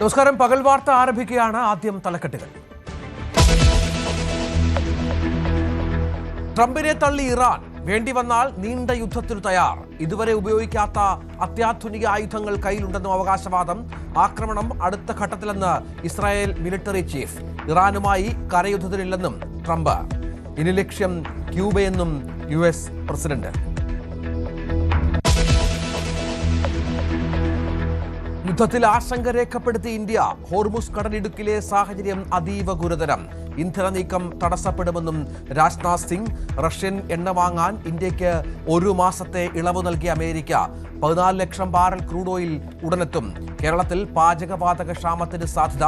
നമസ്കാരം. പകൽ വാർത്ത ആരംഭിക്കുകയാണ്. ആദ്യം തലക്കെട്ടുകൾ. ട്രംപിനെ തള്ളി ഇറാൻ. വേണ്ടി വന്നാൽ നീണ്ട യുദ്ധത്തിനു തയ്യാർ. ഇതുവരെ ഉപയോഗിക്കാത്ത അത്യാധുനിക ആയുധങ്ങൾ കയ്യിലുണ്ടെന്നും അവകാശവാദം. ആക്രമണം അടുത്ത ഘട്ടത്തിലെന്ന് ഇസ്രായേൽ മിലിറ്ററി ചീഫ്. ഇറാനുമായി കരയുദ്ധത്തിനില്ലെന്നും ട്രംപ്. ഇനി ലക്ഷ്യം ക്യൂബയെന്നും US പ്രസിഡന്റ്. യുദ്ധത്തിൽ ആശങ്ക രേഖപ്പെടുത്തി ഇന്ത്യ. ഹോർമുസ് കടലിടുക്കിലെ സാഹചര്യം അതീവ ഗുരുതരം. ഇന്ധന നീക്കം തടസ്സപ്പെടുമെന്നും രാജ്നാഥ് സിംഗ്. റഷ്യൻ എണ്ണ വാങ്ങാൻ ഇന്ത്യക്ക് 1 മാസത്തെ ഇളവ് നൽകിയ അമേരിക്ക. 14 ലക്ഷം ബാരൽ ക്രൂഡ് ഓയിൽ ഉടനെത്തും. കേരളത്തിൽ പാചകവാതക ക്ഷാമത്തിന് സാധ്യത.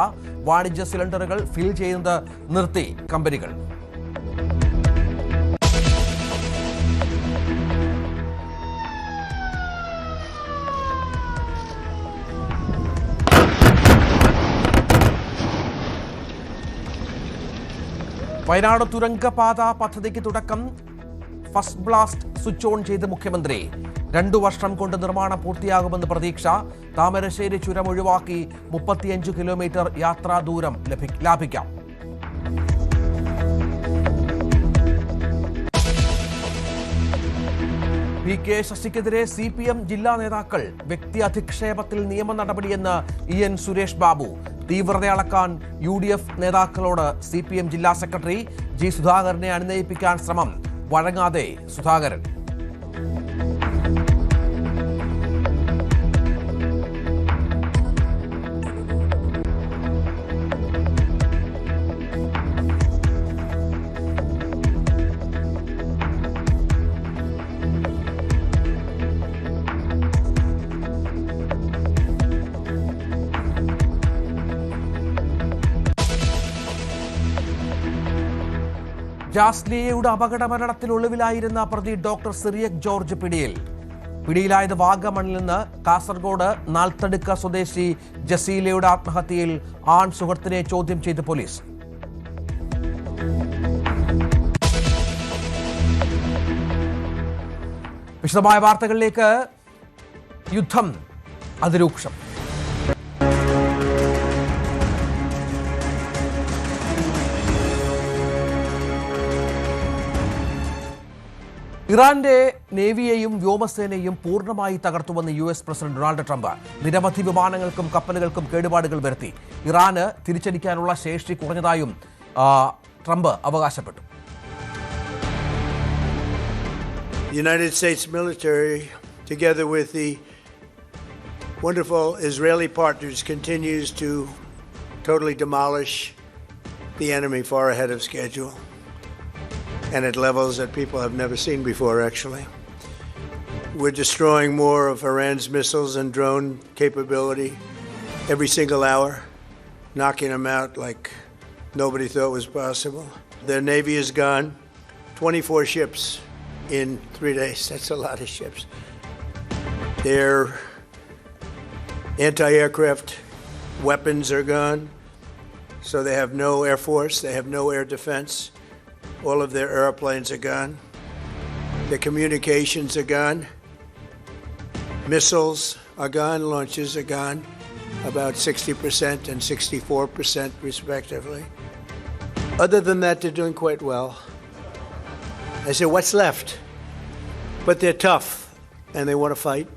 വാണിജ്യ സിലിണ്ടറുകൾ ഫിൽ ചെയ്യുന്നത് നിർത്തി കമ്പനികൾ. വയനാട് തുരങ്കപാത പദ്ധതിക്ക് തുടക്കം. ഫസ്റ്റ് ബ്ലാസ്റ്റ് സ്വിച്ച് ഓൺ ചെയ്ത് മുഖ്യമന്ത്രി. 2 വർഷം കൊണ്ട് നിർമ്മാണം പൂർത്തിയാകുമെന്ന് പ്രതീക്ഷ. താമരശ്ശേരി ചുരം ഒഴിവാക്കി 35 കിലോമീറ്റർ യാത്രാ ദൂരം ലാഭിക്കാം. PK ശശിക്കെതിരെ CPM ജില്ലാ നേതാക്കൾ. വ്യക്തി അധിക്ഷേപത്തിൽ നിയമ നടപടിയെന്ന് EN സുരേഷ് ബാബു. തീവ്രത അളക്കാൻ UDF നേതാക്കളോട് CPM ജില്ലാ സെക്രട്ടറി G സുധാകരനെ അനുനയിപ്പിക്കാൻ ശ്രമം. വഴങ്ങാതെ സുധാകരൻ. ജാസ്ലിയയുടെ അപകട മരണത്തിൽ ഒളിവിലായിരുന്ന പ്രതി ഡോക്ടർ സിറിയക് ജോർജ് പിടിയിലായത് വാഗമണിൽ നിന്ന്. കാസർഗോഡ് നാൽത്തടുക്ക സ്വദേശി ജസീലയുടെ ആത്മഹത്യയിൽ ആൺ സുഹൃത്തിനെ ചോദ്യം ചെയ്ത് പോലീസ്. വിശദമായ വാർത്തകളിലേക്ക്. യുദ്ധം അതിരൂക്ഷം. ഇറാന്റെ നേവിയെയും വ്യോമസേനയെയും പൂർണ്ണമായി തകർത്തുവെന്ന് US പ്രസിഡന്റ് ഡൊണാൾഡ് ട്രംപ്. നിരവധി വിമാനങ്ങൾക്കും കപ്പലുകൾക്കും കേടുപാടുകൾ വരുത്തി. ഇറാന് തിരിച്ചടിക്കാനുള്ള ശേഷി കുറഞ്ഞതായും ട്രംപ് അവകാശപ്പെട്ടു. The United States military, together with the wonderful Israeli partners, continues to totally demolish the enemy far ahead of schedule. And at levels that people have never seen before, actually. We're destroying more of Iran's missiles and drone capability every single hour, knocking them out like nobody thought was possible. Their navy is gone. 24 ships in 3 days. That's a lot of ships. Their anti-aircraft weapons are gone. So they have no air force. They have no air defense. All of their airplanes are gone. Their communications are gone. Missiles are gone. Launches are gone. About 60% and 64% respectively. Other than that, they're doing quite well. I said, what's left? But they're tough and they want to fight.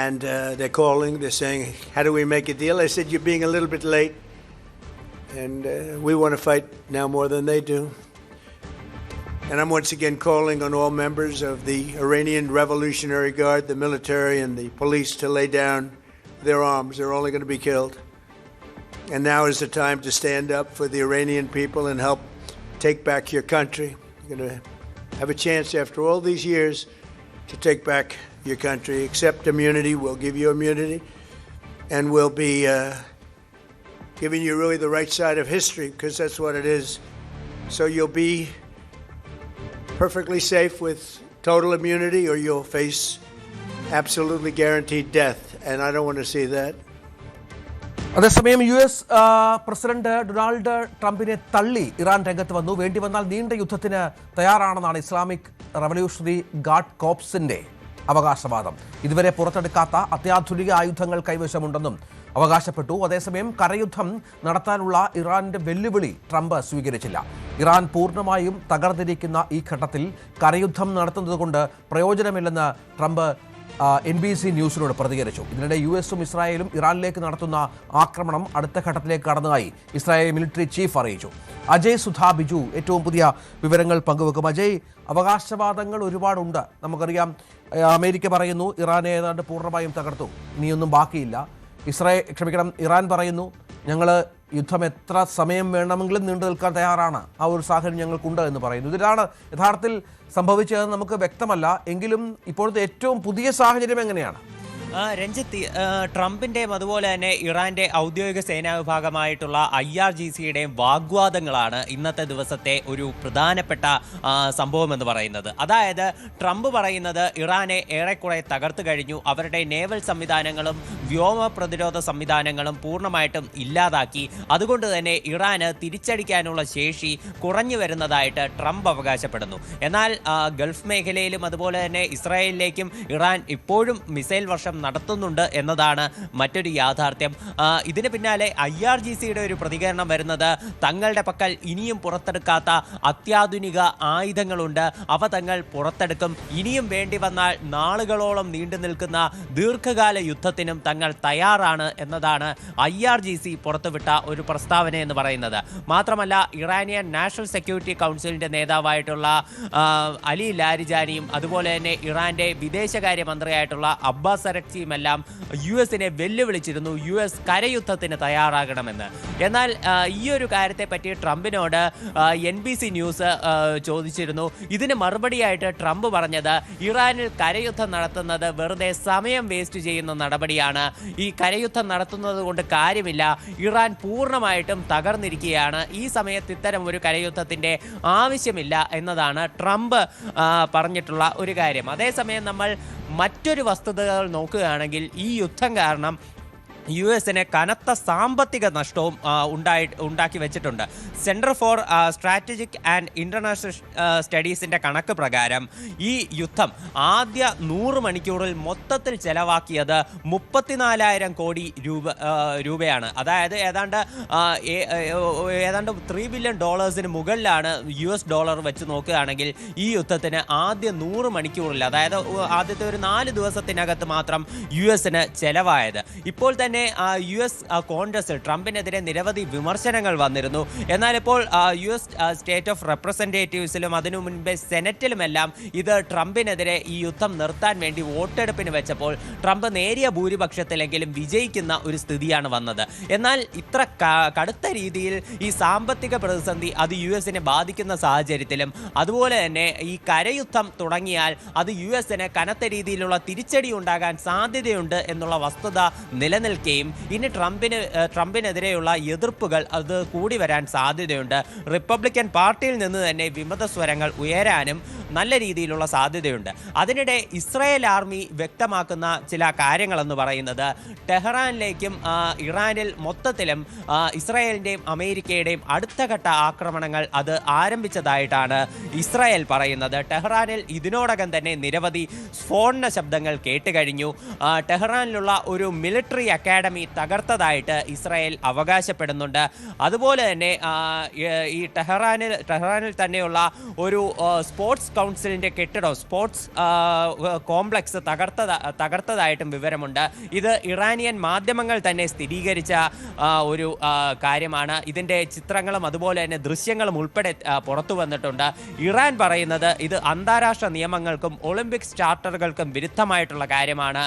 And they're calling. They're saying, how do we make a deal? I said, you're being a little bit late. And we want to fight now more than they do. And I'm once again calling on all members of the Iranian Revolutionary Guard, the military and the police, to lay down their arms. They're only going to be killed. And now is the time to stand up for the Iranian people and help take back your country. You're going to have a chance after all these years to take back your country. Accept immunity. We'll give you immunity. And we'll be giving you really the right side of history, because that's what it is. So you'll be perfectly safe with total immunity, or you'll face absolutely guaranteed death, and I don't want to see that. അതേസമയം US president Donald ട്രംപിനെ തള്ളി Iran രംഗത്ത് വന്നു. വേണ്ടി വന്നാൽ നീണ്ട യുദ്ധത്തിന് തയ്യാറാണെന്നാണ് Islamic revolutionary guard കോപ്സിന്റെ അവകാശവാദം. ഇതുവരെ പുറത്തെടുക്കാത്ത അത്യാധുനിക ആയുധങ്ങൾ കൈവശമുണ്ടെന്നും അവകാശപ്പെട്ടു. അതേസമയം കരയുദ്ധം നടത്താനുള്ള ഇറാന്റെ വെല്ലുവിളി ട്രംപ് സ്വീകരിച്ചില്ല. ഇറാൻ പൂർണ്ണമായും തകർന്നിരിക്കുന്ന ഈ ഘട്ടത്തിൽ കരയുദ്ധം നടത്തുന്നതുകൊണ്ട് പ്രയോജനമില്ലെന്ന് ട്രംപ് NBC ന്യൂസിനോട് പ്രതികരിച്ചു. ഇതിനിടെ US-ഉം ഇസ്രായേലും ഇറാനിലേക്ക് നടത്തുന്ന ആക്രമണം അടുത്ത ഘട്ടത്തിലേക്ക് കടന്നതായി ഇസ്രായേൽ മിലിറ്ററി ചീഫ് അറിയിച്ചു. അജയ് സുധാ ബിജു ഏറ്റവും പുതിയ വിവരങ്ങൾ പങ്കുവെക്കും. അജയ്, അവകാശവാദങ്ങൾ ഒരുപാടുണ്ട്. നമുക്കറിയാം, അമേരിക്ക പറയുന്നു ഇറാനെ ഏതാണ്ട് പൂർണ്ണമായും തകർത്തു, ഇനിയൊന്നും ബാക്കിയില്ല. ഇറാൻ പറയുന്നു ഞങ്ങൾ യുദ്ധം എത്ര സമയം വേണമെങ്കിലും നീണ്ടു നിൽക്കാൻ തയ്യാറാണ്, ആ ഒരു സാഹചര്യം ഞങ്ങൾക്കുണ്ട് എന്ന് പറയുന്നു. ഇതിലാണ് യഥാർത്ഥത്തിൽ സംഭവിച്ചതെന്ന് നമുക്ക് വ്യക്തമല്ല. എങ്കിലും ഇപ്പോഴത്തെ ഏറ്റവും പുതിയ സാഹചര്യം എങ്ങനെയാണ്? രഞ്ജിത്ത്, ട്രംപിൻ്റെയും അതുപോലെ തന്നെ ഇറാൻ്റെ ഔദ്യോഗിക സേനാ വിഭാഗമായിട്ടുള്ള IRGCയുടെയും വാഗ്വാദങ്ങളാണ് ഇന്നത്തെ ദിവസത്തെ ഒരു പ്രധാനപ്പെട്ട സംഭവം എന്ന് പറയുന്നത്. അതായത് ട്രംപ് പറയുന്നത് ഇറാനെ ഏറെക്കുറെ തകർത്തു കഴിഞ്ഞു, അവരുടെ നേവൽ സംവിധാനങ്ങളും വ്യോമ പ്രതിരോധ സംവിധാനങ്ങളും പൂർണ്ണമായിട്ടും ഇല്ലാതാക്കി, അതുകൊണ്ട് തന്നെ ഇറാന് തിരിച്ചടിക്കാനുള്ള ശേഷി കുറഞ്ഞു വരുന്നതായിട്ട് ട്രംപ് അവകാശപ്പെടുന്നു. എന്നാൽ ഗൾഫ് മേഖലയിലും അതുപോലെ തന്നെ ഇസ്രായേലിലേക്കും ഇറാൻ ഇപ്പോഴും മിസൈൽ വർഷം നടത്തുന്നുണ്ട് എന്നതാണ് മറ്റൊരു യാഥാർത്ഥ്യം. ഇതിന് പിന്നാലെ IRGCയുടെ ഒരു പ്രതികരണം വരുന്നത് തങ്ങളുടെ പക്കൽ ഇനിയും പുറത്തെടുക്കാത്ത അത്യാധുനിക ആയുധങ്ങളുണ്ട്, അവ തങ്ങൾ പുറത്തെടുക്കും, ഇനിയും വേണ്ടി വന്നാൽ നാളുകളോളം നീണ്ടു നിൽക്കുന്ന ദീർഘകാല യുദ്ധത്തിനും തങ്ങൾ തയ്യാറാണ് എന്നതാണ് IRGC പുറത്തുവിട്ട ഒരു പ്രസ്താവന എന്ന് പറയുന്നത്. മാത്രമല്ല, ഇറാനിയൻ നാഷണൽ സെക്യൂരിറ്റി കൗൺസിലിന്റെ നേതാവായിട്ടുള്ള അലി ലാരിജാനിയും അതുപോലെ തന്നെ ഇറാന്റെ വിദേശകാര്യ മന്ത്രിയായിട്ടുള്ള അബ്ബാസ് എല്ലാം US-നെ വെല്ലുവിളിച്ചിരുന്നു, US കരയുദ്ധത്തിന് തയ്യാറാകണമെന്ന്. എന്നാൽ ഈ ഒരു കാര്യത്തെ പറ്റി ട്രംപിനോട് NBC ന്യൂസ് ചോദിച്ചിരുന്നു. ഇതിന് മറുപടിയായിട്ട് ട്രംപ് പറഞ്ഞത് ഇറാനിൽ കരയുദ്ധം നടത്തുന്നത് വെറുതെ സമയം വേസ്റ്റ് ചെയ്യുന്ന നടപടിയാണ്, ഈ കരയുദ്ധം നടത്തുന്നത് കൊണ്ട് കാര്യമില്ല, ഇറാൻ പൂർണ്ണമായിട്ടും തകർന്നിരിക്കുകയാണ്, ഈ സമയത്ത് ഇത്തരം ഒരു കരയുദ്ധത്തിൻ്റെ ആവശ്യമില്ല എന്നതാണ് ട്രംപ് പറഞ്ഞിട്ടുള്ള ഒരു കാര്യം. അതേസമയം നമ്മൾ മറ്റൊരു വസ്തുതകൾ നോക്കുകയാണെങ്കിൽ ഈ യുദ്ധം കാരണം US-ന് കനത്ത സാമ്പത്തിക നഷ്ടവും ഉണ്ടാക്കി വെച്ചിട്ടുണ്ട്. Centre for strategic and international സ്റ്റഡീസിൻ്റെ കണക്ക് പ്രകാരം ഈ യുദ്ധം ആദ്യ 100 മണിക്കൂറിൽ മൊത്തത്തിൽ ചെലവാക്കിയത് 34,000 കോടി രൂപയാണ്. അതായത് ഏതാണ്ട് $3 ബില്യൺ മുകളിലാണ് US ഡോളർ വെച്ച് നോക്കുകയാണെങ്കിൽ ഈ യുദ്ധത്തിന് ആദ്യ 100 മണിക്കൂറിൽ, അതായത് ആദ്യത്തെ ഒരു 4 ദിവസത്തിനകത്ത് മാത്രം US-ന് ചെലവായത്. ഇപ്പോൾ തന്നെ US കോൺഗ്രസിൽ ട്രംപിനെതിരെ നിരവധി വിമർശനങ്ങൾ വന്നിരുന്നു. എന്നാൽ ഇപ്പോൾ US സ്റ്റേറ്റ് ഓഫ് റെപ്രസെൻറ്റേറ്റീവ്സിലും അതിനു മുൻപേ സെനറ്റിലുമെല്ലാം ഇത് ട്രംപിനെതിരെ ഈ യുദ്ധം നിർത്താൻ വേണ്ടി വോട്ടെടുപ്പിന് വെച്ചപ്പോൾ ട്രംപ് നേരിയ ഭൂരിപക്ഷത്തിലെങ്കിലും വിജയിക്കുന്ന ഒരു സ്ഥിതിയാണ് വന്നത്. എന്നാൽ ഇത്ര കടുത്ത രീതിയിൽ ഈ സാമ്പത്തിക പ്രതിസന്ധി അത് US-നെ ബാധിക്കുന്ന സാഹചര്യത്തിലും അതുപോലെ തന്നെ ഈ കരയുദ്ധം തുടങ്ങിയാൽ അത് US-ന് കനത്ത രീതിയിലുള്ള തിരിച്ചടി ഉണ്ടാകാൻ സാധ്യതയുണ്ട് എന്നുള്ള വസ്തുത നിലനിൽക്കുകയും ഇനി ട്രംപിനെതിരെയുള്ള എതിർപ്പുകൾ അത് കൂടി വരാൻ സാധ്യതയുണ്ട്. റിപ്പബ്ലിക്കൻ പാർട്ടിയിൽ നിന്ന് തന്നെ വിമത സ്വരങ്ങൾ ഉയരാനും നല്ല രീതിയിലുള്ള സാധ്യതയുണ്ട്. അതിനിടെ ഇസ്രായേൽ ആർമി വ്യക്തമാക്കുന്ന ചില കാര്യങ്ങളെന്ന് പറയുന്നത് ടെഹ്റാനിലേക്കും ഇറാനിൽ മൊത്തത്തിലും ഇസ്രായേലിൻ്റെയും അമേരിക്കയുടെയും അടുത്ത ഘട്ട ആക്രമണങ്ങൾ അത് ആരംഭിച്ചതായിട്ടാണ് ഇസ്രായേൽ പറയുന്നത്. ടെഹ്റാനിൽ ഇതിനോടകം തന്നെ നിരവധി സ്ഫോടന ശബ്ദങ്ങൾ കേട്ടുകഴിഞ്ഞു. ടെഹ്റാനിലുള്ള ഒരു മിലിറ്ററി അക്കാഡമി തകർത്തതായിട്ട് ഇസ്രായേൽ അവകാശപ്പെടുന്നുണ്ട്. അതുപോലെ തന്നെ ഈ ടെഹ്റാനിൽ തന്നെയുള്ള ഒരു സ്പോർട്സ് കൗൺസിലിൻ്റെ കെട്ടിടം, സ്പോർട്സ് കോംപ്ലക്സ് തകർത്തതായിട്ടും വിവരമുണ്ട്. ഇത് ഇറാനിയൻ മാധ്യമങ്ങൾ തന്നെ സ്ഥിരീകരിച്ച ഒരു കാര്യമാണ്. ഇതിൻ്റെ ചിത്രങ്ങളും അതുപോലെ തന്നെ ദൃശ്യങ്ങളും ഉൾപ്പെടെ പുറത്തു വന്നിട്ടുണ്ട്. ഇറാൻ പറയുന്നത് ഇത് അന്താരാഷ്ട്ര നിയമങ്ങൾക്കും ഒളിമ്പിക്സ് ചാർട്ടറുകൾക്കും വിരുദ്ധമായിട്ടുള്ള കാര്യമാണ്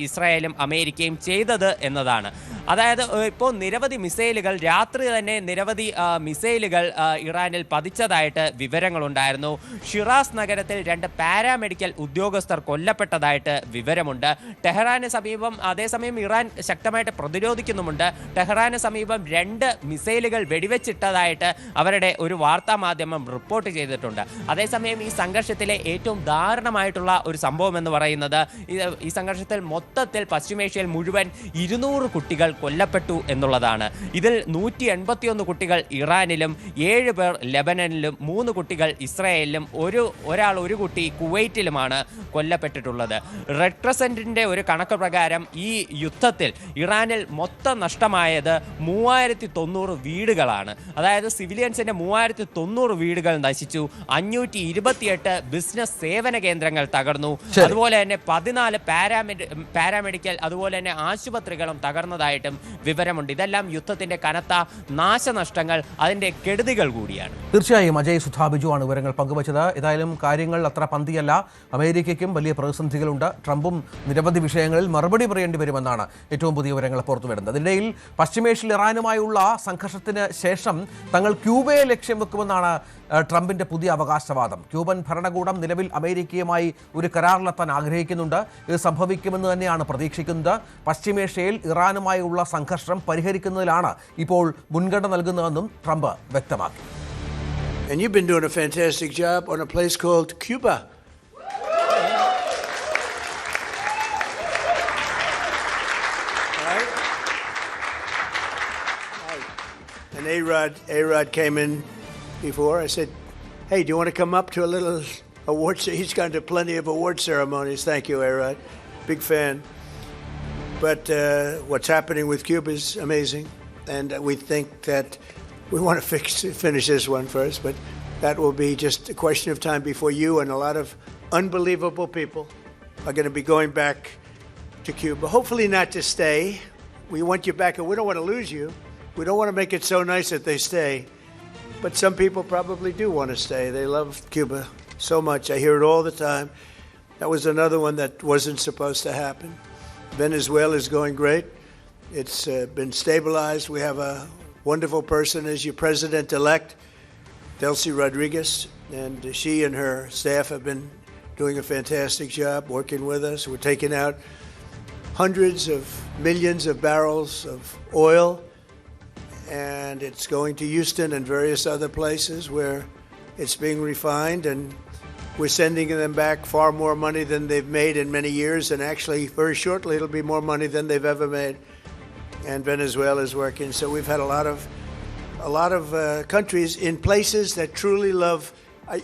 ഇസ്രായേലും അമേരിക്കയും ചെയ്തത് എന്നതാണ്. അതായത് ഇപ്പോൾ നിരവധി മിസൈലുകൾ, രാത്രി തന്നെ നിരവധി മിസൈലുകൾ ഇറാനിൽ പതിച്ചതായിട്ട് വിവരങ്ങളുണ്ടായിരുന്നു. ഷിറാസ് നഗരത്തിൽ 2 പാരാമെഡിക്കൽ ഉദ്യോഗസ്ഥർ കൊല്ലപ്പെട്ടതായിട്ട് വിവരമുണ്ട്. ടെഹ്റാന് സമീപം, അതേസമയം ഇറാൻ ശക്തമായിട്ട് പ്രതിരോധിക്കുന്നുമുണ്ട്. ടെഹ്റാന് സമീപം 2 മിസൈലുകൾ വെടിവെച്ചിട്ടതായിട്ട് അവരുടെ ഒരു വാർത്താ മാധ്യമം റിപ്പോർട്ട് ചെയ്തിട്ടുണ്ട്. അതേസമയം ഈ സംഘർഷത്തിലെ ഏറ്റവും ദാരുണമായിട്ടുള്ള ഒരു സംഭവം എന്ന് പറയുന്നത് ഈ സംഘർഷത്തിൽ മൊത്തത്തിൽ പശ്ചിമേഷ്യയിൽ മുഴുവൻ 200 കുട്ടികൾ കൊല്ലപ്പെട്ടു എന്നുള്ളതാണ്. ഇതിൽ 181 കുട്ടികൾ ഇറാനിലും 7 പേർ ലെബനനിലും 3 കുട്ടികൾ ഇസ്രായേലിലും ഒരു കുട്ടി കുവൈറ്റിലുമാണ് കൊല്ലപ്പെട്ടിട്ടുള്ളത്. റെഡ് ക്രസന്റിന്റെ ഒരു കണക്ക് പ്രകാരം ഈ യുദ്ധത്തിൽ ഇറാനിൽ മൊത്തം നഷ്ടമായത് 3090 വീടുകളാണ്. അതായത് സിവിലിയൻസിന്റെ 3090 വീടുകൾ നശിച്ചു, 528 ബിസിനസ് സേവന കേന്ദ്രങ്ങൾ തകർന്നു, അതുപോലെ തന്നെ 14 പാരാമെഡിക്കൽ അതുപോലെ തന്നെ ആശുപത്രികളും തകർന്നതായിട്ടും വിവരമുണ്ട്. ഇതെല്ലാം യുദ്ധത്തിന്റെ കനത്ത നാശനഷ്ടങ്ങൾ, അതിന്റെ കെടുതികൾ കൂടിയാണ്. തീർച്ചയായും അജയ് സുധാ ബിജുവാണ് വിവരങ്ങൾ പങ്കുവച്ചത്. ഏതായാലും കാര്യങ്ങൾ അത്ര പന്തിയല്ല. അമേരിക്കയ്ക്കും വലിയ പ്രതിസന്ധികളുണ്ട്. ട്രംപും നിരവധി വിഷയങ്ങളിൽ മറുപടി പറയേണ്ടി വരുമെന്നാണ് ഏറ്റവും പുതിയ വിവരങ്ങൾ പുറത്തുവരുന്നത്. അതിനിടയിൽ പശ്ചിമേഷ്യയിൽ ഇറാനുമായുള്ള സംഘർഷത്തിന് ശേഷം തങ്ങൾ ക്യൂബയെ ലക്ഷ്യം വെക്കുമെന്നാണ് ട്രംപിന്റെ പുതിയ അവകാശവാദം. ക്യൂബൻ ഭരണകൂടം നിലവിൽ അമേരിക്കയുമായി ഒരു കരാറിലെത്താൻ ആഗ്രഹിക്കുന്നുണ്ട്. ഇത് സംഭവിക്കുമെന്ന് തന്നെയാണ് പ്രതീക്ഷിക്കുന്നത്. പശ്ചിമേഷ്യയിൽ ഇറാനുമായുള്ള സംഘർഷം പരിഹരിക്കുന്നതിലാണ് ഇപ്പോൾ മുൻഗണന നൽകുന്നതെന്നും ട്രംപ് വ്യക്തമാക്കി. And you've been doing a fantastic job on a place called Cuba. Right? And A-Rod came in before. I said, hey, do you want to come up to a little award? He's gone to plenty of award ceremonies. Thank you, A-Rod. Big fan. But what's happening with Cuba is amazing. And we think that we want to finish this one first, but that will be just a question of time before you and a lot of unbelievable people are going to be going back to Cuba. Hopefully not to stay. We want you back, and we don't want to lose you. We don't want to make it so nice that they stay. But some people probably do want to stay. They love Cuba so much. I hear it all the time. That was another one that wasn't supposed to happen. Venezuela is going great. It's been stabilized. We have a wonderful person as your president-elect, Delcy Rodriguez, and she and her staff have been doing a fantastic job working with us. We're taking out hundreds of millions of barrels of oil, and it's going to Houston and various other places where it's being refined, and we're sending them back far more money than they've made in many years, and actually very shortly it'll be more money than they've ever made. And Venezuela is working. So we've had a lot of countries in places that truly love,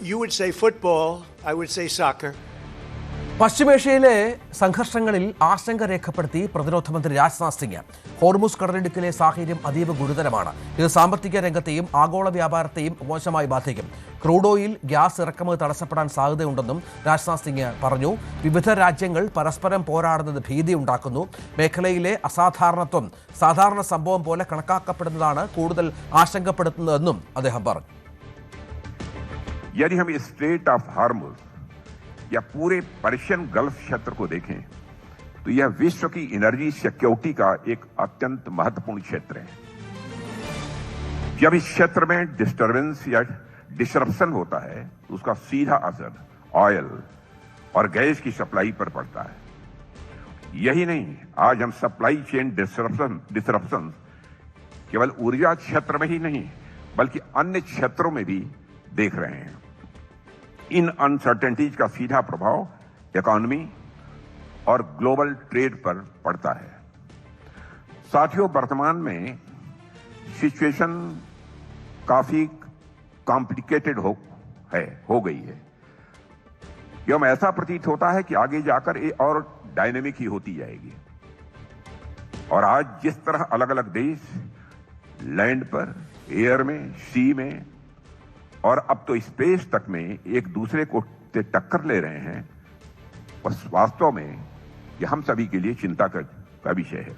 you would say football, I would say soccer. പശ്ചിമേഷ്യയിലെ സംഘർഷങ്ങളിൽ ആശങ്ക രേഖപ്പെടുത്തി പ്രതിരോധ മന്ത്രി Rajnath Singh. Hormuz കടലിടുക്കിലെ സാഹചര്യം അതീവ ഗുരുതരമാണ്. ഇത് സാമ്പത്തിക രംഗത്തെയും ആഗോള വ്യാപാരത്തെയും മോശമായി ബാധിക്കും. ക്രൂഡ് ഓയിൽ, ഗ്യാസ് ഇറക്കുമതി തടസ്സപ്പെടാൻ സാധ്യതയുണ്ടെന്നും രാജ്നാഥ് സിംഗ് പറഞ്ഞു. വിവിധ രാജ്യങ്ങൾ പരസ്പരം പോരാടുന്നത് ഭീതിയുണ്ടാക്കുന്നു. മേഖലയിലെ അസാധാരണത്വം സാധാരണ സംഭവം പോലെ കണക്കാക്കപ്പെടുന്നതാണ് കൂടുതൽ ആശങ്കപ്പെടുത്തുന്നതെന്നും അദ്ദേഹം പറഞ്ഞു. या पूरे पर्शियन गल्फ क्षेत्र को देखें तो यह विश्व की एनर्जी सिक्योरिटी का एक अत्यंत महत्वपूर्ण क्षेत्र है. जब इस क्षेत्र में डिस्टर्बेंस या डिसरप्शन होता है तो उसका सीधा असर ऑयल और गैस की सप्लाई पर पड़ता है. यही नहीं, आज हम सप्लाई चेन डिसरप्शन केवल ऊर्जा क्षेत्र में ही नहीं बल्कि अन्य क्षेत्रों में भी देख रहे हैं. इन अनसर्टेनिटीज का सीधा प्रभाव इकोनॉमी और ग्लोबल ट्रेड पर पड़ता है. साथियों, वर्तमान में सिचुएशन काफी कॉम्प्लिकेटेड हो गई है. एवं ऐसा प्रतीत होता है कि आगे जाकर ये और डायनेमिक ही होती जाएगी. और आज जिस तरह अलग अलग देश लैंड पर, एयर में, सी में और अब तो स्पेस तक में एक दूसरे को टक्कर ले रहे हैं, बस वास्तव में यह हम सभी के लिए चिंता का विषय है.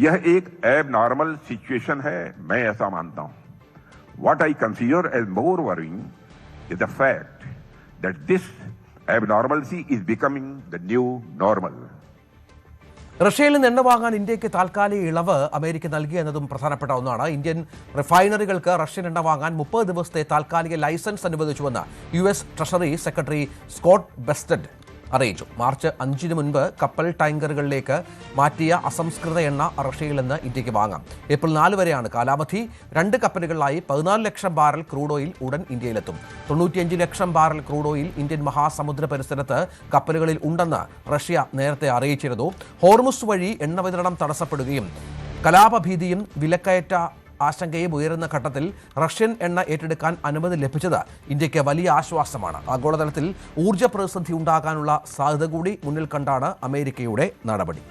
यह एक एबनॉर्मल सिचुएशन है, मैं ऐसा मानता हूं. What I consider as more worrying is the fact that this abnormalcy is becoming the new normal. റഷ്യയിൽ നിന്ന് എണ്ണ വാങ്ങാൻ ഇന്ത്യക്ക് താൽക്കാലിക ഇളവ് അമേരിക്ക നൽകി എന്നതും പ്രധാനപ്പെട്ട ഒന്നാണ്. ഇന്ത്യൻ റിഫൈനറികൾക്ക് റഷ്യൻ എണ്ണ വാങ്ങാൻ 30 ദിവസത്തെ താൽക്കാലിക ലൈസൻസ് അനുവദിച്ചുവെന്ന് US treasury secretary Scott Bessent അറിയിച്ചു. മാർച്ച് 5 മുൻപ് കപ്പൽ ടാങ്കറുകളിലേക്ക് മാറ്റിയ അസംസ്കൃത എണ്ണ റഷ്യയിൽ നിന്ന് ഇന്ത്യക്ക് വാങ്ങാം. ഏപ്രിൽ 4 വരെയാണ് കാലാവധി. 2 കപ്പലുകളിലായി 14 ലക്ഷം ബാരൽ ക്രൂഡ് ഓയിൽ ഉടൻ ഇന്ത്യയിലെത്തും. 95 ലക്ഷം ബാരൽ ക്രൂഡ് ഓയിൽ ഇന്ത്യൻ മഹാസമുദ്ര പരിസരത്ത് കപ്പലുകളിൽ ഉണ്ടെന്ന് റഷ്യ നേരത്തെ അറിയിച്ചിരുന്നു. ഹോർമുസ് വഴി എണ്ണ വിതരണം തടസ്സപ്പെടുകയും കലാപഭീതിയും വിലക്കയറ്റ ആശങ്കയും ഉയരുന്ന ഘട്ടത്തിൽ റഷ്യൻ എണ്ണ ഏറ്റെടുക്കാൻ അനുമതി ലഭിച്ചത് ഇന്ത്യക്ക് വലിയ ആശ്വാസമാണ്. ആഗോളതലത്തിൽ ഊർജ്ജ പ്രതിസന്ധി ഉണ്ടാകാനുള്ള സാധ്യത കൂടി മുന്നിൽ കണ്ടാണ് അമേരിക്കയുടെ നടപടി.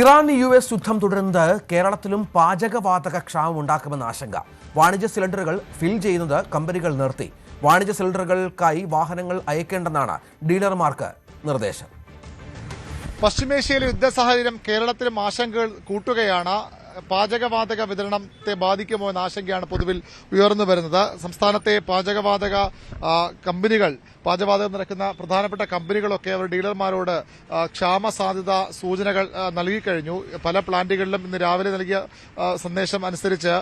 ഇറാൻ US യുദ്ധം തുടരുന്നത് കേരളത്തിലും പാചകവാതക ക്ഷാമം ഉണ്ടാക്കുമെന്ന ആശങ്ക. വാണിജ്യ സിലിണ്ടറുകൾ ഫിൽ ചെയ്യുന്നത് കമ്പനികൾ നിർത്തി. വാണിജ്യ സിലിണ്ടറുകൾക്കായി വാഹനങ്ങൾ അയക്കേണ്ടെന്നാണ് ഡീലർമാർക്ക് നിർദ്ദേശം. പശ്ചിമേഷ്യയിലെ യുദ്ധ സാഹചര്യം കേരളത്തിലും ആശങ്കകൾ കൂട്ടുകയാണ്. പാചകവാതക വിതരണത്തെ ബാധിക്കുമോ എന്ന ആശങ്കയാണ് പൊതുവിൽ ഉയർന്നു വരുന്നത്. സംസ്ഥാനത്തെ പാചകവാതക കമ്പനികൾ, പാചകവാതകം നിറയ്ക്കുന്ന പ്രധാനപ്പെട്ട കമ്പനികളൊക്കെ അവർ ഡീലർമാരോട് ക്ഷാമ സാധ്യത സൂചനകൾ നൽകിക്കഴിഞ്ഞു. പല പ്ലാന്റുകളിലും ഇന്ന് രാവിലെ നൽകിയ സന്ദേശം അനുസരിച്ച്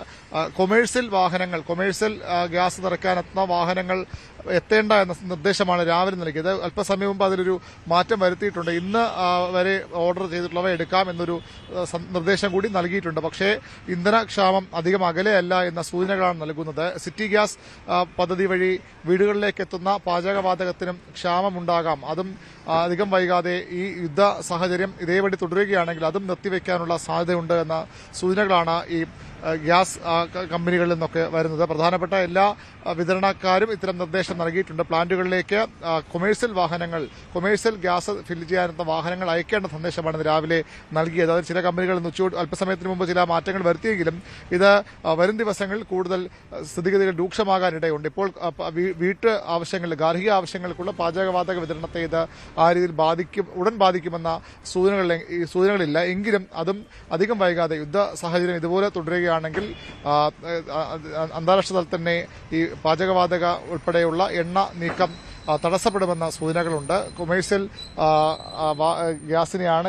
കൊമേഴ്സ്യൽ വാഹനങ്ങൾ, കൊമേഴ്സ്യൽ ഗ്യാസ് നിറയ്ക്കാനെത്തുന്ന വാഹനങ്ങൾ എത്തേണ്ട എന്ന നിർദ്ദേശമാണ് രാവിലെ നൽകിയത്. അല്പസമയം മുമ്പ് അതിലൊരു മാറ്റം വരുത്തിയിട്ടുണ്ട്. ഇന്ന് വരെ ഓർഡർ ചെയ്തിട്ടുള്ളവ എടുക്കാം എന്നൊരു നിർദ്ദേശം കൂടി നൽകിയിട്ടുണ്ട്. പക്ഷേ ഇന്ധനക്ഷാമം അധികം അകലെയല്ല എന്ന സൂചനകളാണ് നൽകുന്നത്. സിറ്റി ഗ്യാസ് പദ്ധതി വഴി വീടുകളിലേക്ക് എത്തുന്ന പാചകവാതകത്തിനും ക്ഷാമമുണ്ടാകാം. അതും അധികം വൈകാതെ ഈ യുദ്ധ സാഹചര്യം ഇതേപടി തുടരുകയാണെങ്കിൽ അതും നിർത്തിവെക്കാനുള്ള സാധ്യതയുണ്ട് എന്ന സൂചനകളാണ് ഈ ഗ്യാസ് കമ്പനികളിൽ നിന്നൊക്കെ വരുന്നത്. പ്രധാനപ്പെട്ട എല്ലാ വിതരണക്കാരും ഇത്തരം നിർദ്ദേശം നൽകിയിട്ടുണ്ട്. പ്ലാന്റുകളിലേക്ക് കൊമേഴ്സ്യൽ വാഹനങ്ങൾ, കൊമേഴ്സ്യൽ ഗ്യാസ് ഫില്ല് ചെയ്യാനെത്തുന്ന വാഹനങ്ങൾ അയക്കേണ്ട സന്ദേശമാണ് ഇന്ന് രാവിലെ നൽകിയത്. അതിൽ ചില കമ്പനികൾ അല്പസമയത്തിന് മുമ്പ് ചില മാറ്റങ്ങൾ വരുത്തിയെങ്കിലും ഇത് വരും ദിവസങ്ങളിൽ കൂടുതൽ സ്ഥിതിഗതികൾ രൂക്ഷമാകാനിടയുണ്ട്. ഇപ്പോൾ വീട്ട് ആവശ്യങ്ങളിൽ, ഗാർഹിക ആവശ്യങ്ങൾക്കുള്ള പാചകവാതക വിതരണത്തെ ഇത് ആ രീതിയിൽ ഉടൻ ബാധിക്കുമെന്ന സൂചനകളില്ല. എങ്കിലും അതും അധികം വൈകാതെ യുദ്ധ സാഹചര്യം ഇതുപോലെ തുടരുകയാണെങ്കിൽ അന്താരാഷ്ട്ര തലത്തിൽ തന്നെ ഈ പാചകവാതക ഉൾപ്പെടെയുള്ള എണ്ണ നീക്കം തടസ്സപ്പെടുമെന്ന സൂചനകളുണ്ട്. കൊമേഴ്സ്യൽ ഗ്യാസിനെയാണ്